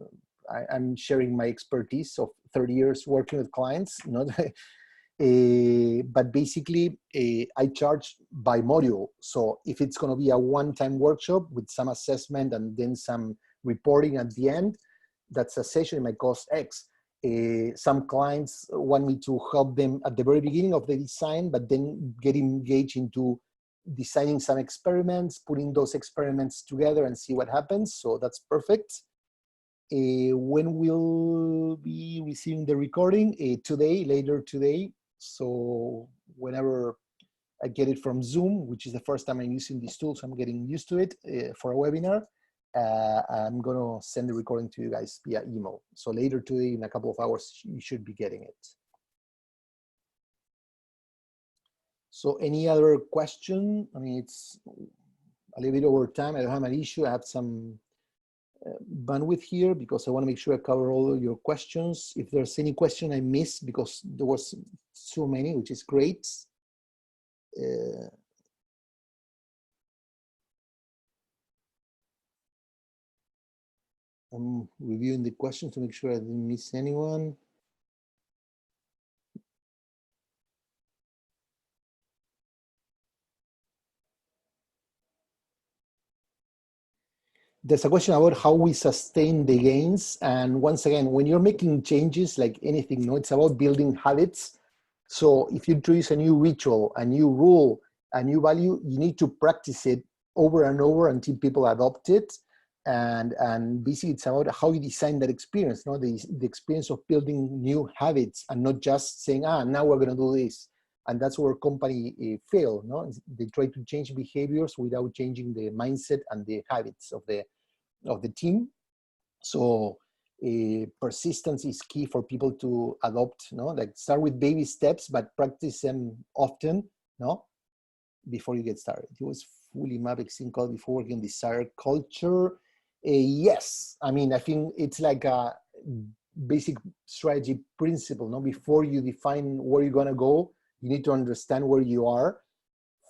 I'm sharing my expertise of 30 years working with clients, not. But basically, I charge by module. So if it's going to be a one-time workshop with some assessment and then some reporting at the end, that's a session. It might cost X. Some clients want me to help them at the very beginning of the design, but then get engaged into designing some experiments, putting those experiments together and see what happens. So that's perfect. When we'll be receiving the recording? Today, later today. So whenever I get it from Zoom, which is the first time I'm using these tools, I'm getting used to it for a webinar. I'm gonna send the recording to you guys via email. So later today, in a couple of hours, you should be getting it. So any other question? I mean, it's a little bit over time. I don't have an issue. I have some bandwidth here because I want to make sure I cover all of your questions. If there's any question I missed, because there was so many, which is great. I'm reviewing the questions to make sure I didn't miss anyone. There's a question about how we sustain the gains. And once again, when you're making changes, like anything, it's about building habits. So if you introduce a new ritual, a new rule, a new value, you need to practice it over and over until people adopt it. And basically it's about how you design that experience, the experience of building new habits and not just saying, now we're gonna do this. And that's where company fail. They try to change behaviors without changing the mindset and the habits of the team. So persistence is key for people to adopt. Like start with baby steps, but practice them often. Before you get started. It was fully mapped existing code before working on desired culture. Yes, I mean, I think it's like a basic strategy principle. Before you define where you're gonna go, you need to understand where you are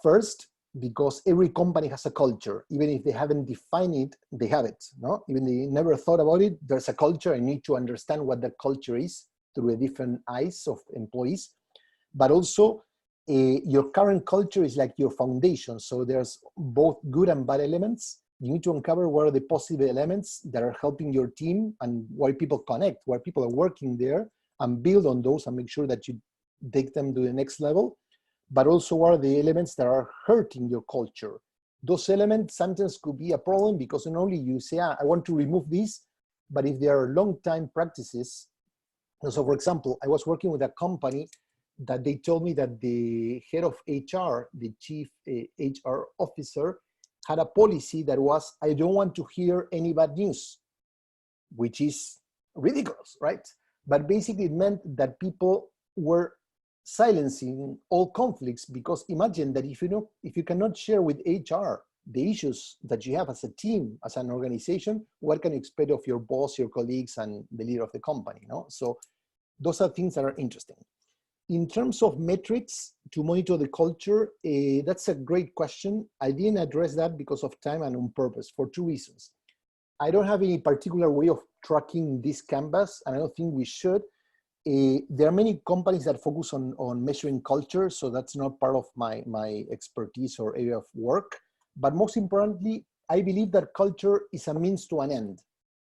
first, because every company has a culture. Even if they haven't defined it, they have it. Even they never thought about it, there's a culture. I need to understand what that culture is through the different eyes of employees. But also, your current culture is like your foundation. So there's both good and bad elements. You need to uncover what are the positive elements that are helping your team and why people connect, why people are working there, and build on those and make sure that you take them to the next level. But also what are the elements that are hurting your culture. Those elements sometimes could be a problem because not only you say, I want to remove these, but if there are long-time practices. So for example, I was working with a company that they told me that the head of HR, the chief HR officer, had a policy that was, I don't want to hear any bad news, which is ridiculous, right? But basically it meant that people were silencing all conflicts, because imagine that if you cannot share with HR the issues that you have as a team, as an organization, what can you expect of your boss, your colleagues, and the leader of the company? So those are things that are interesting. In terms of metrics to monitor the culture, that's a great question. I didn't address that because of time and on purpose for two reasons. I don't have any particular way of tracking this canvas, and I don't think we should. There are many companies that focus on measuring culture, so that's not part of my expertise or area of work. But most importantly, I believe that culture is a means to an end,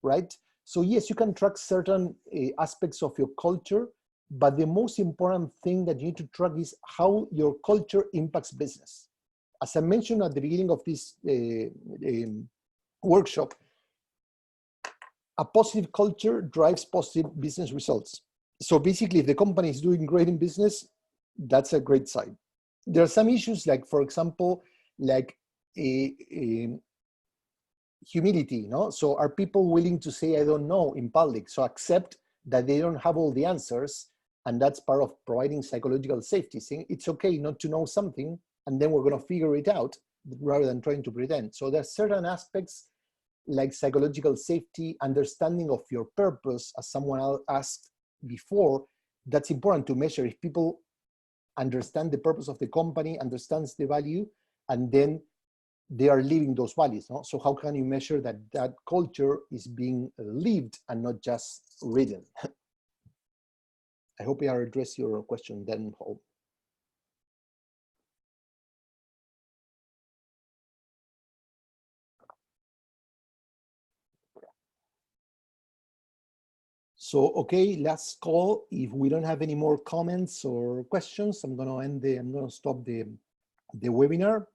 right? So yes, you can track certain aspects of your culture, but the most important thing that you need to track is how your culture impacts business. As I mentioned at the beginning of this workshop, a positive culture drives positive business results. So basically, if the company is doing great in business, that's a great sign. There are some issues, like, for example, like humility. So are people willing to say, I don't know, in public? So accept that they don't have all the answers. And that's part of providing psychological safety, saying it's okay not to know something, and then we're going to figure it out rather than trying to pretend. So there's certain aspects like psychological safety, understanding of your purpose, as someone else asked before, that's important to measure. If people understand the purpose of the company, understands the value, and then they are living those values. No? So how can you measure that that culture is being lived and not just written? I hope I addressed your question then, Paul. So, okay, last call. If we don't have any more comments or questions, I'm going to stop the webinar.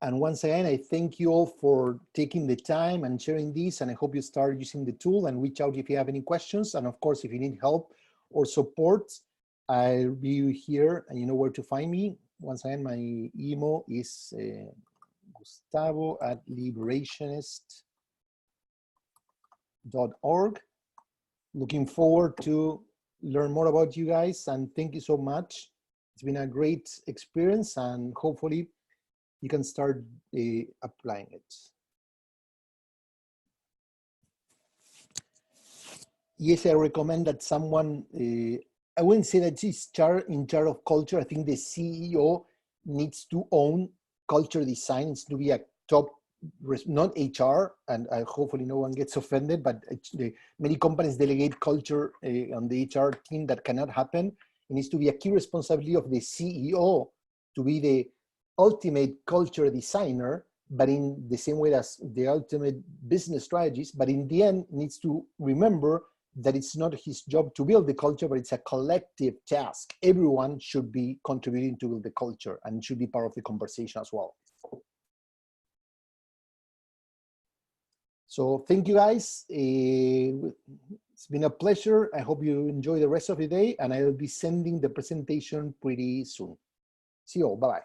And once again, I thank you all for taking the time and sharing this, and I hope you start using the tool and reach out if you have any questions. And of course, if you need help or support, I'll be here and you know where to find me. Once again, my email is Gustavo@liberationist.org. Looking forward to learn more about you guys, and thank you so much. It's been a great experience, and hopefully you can start applying it. Yes, I recommend that someone, I wouldn't say that she's in charge of culture. I think the CEO needs to own culture design. It's to be a top, not HR, and hopefully no one gets offended, but many companies delegate culture on the HR team. That cannot happen. It needs to be a key responsibility of the CEO to be the ultimate culture designer, but in the same way as the ultimate business strategist, but in the end needs to remember that it's not his job to build the culture, but it's a collective task. Everyone should be contributing to build the culture and should be part of the conversation as well. So thank you guys. It's been a pleasure. I hope you enjoy the rest of the day, and I will be sending the presentation pretty soon. See you all, bye-bye.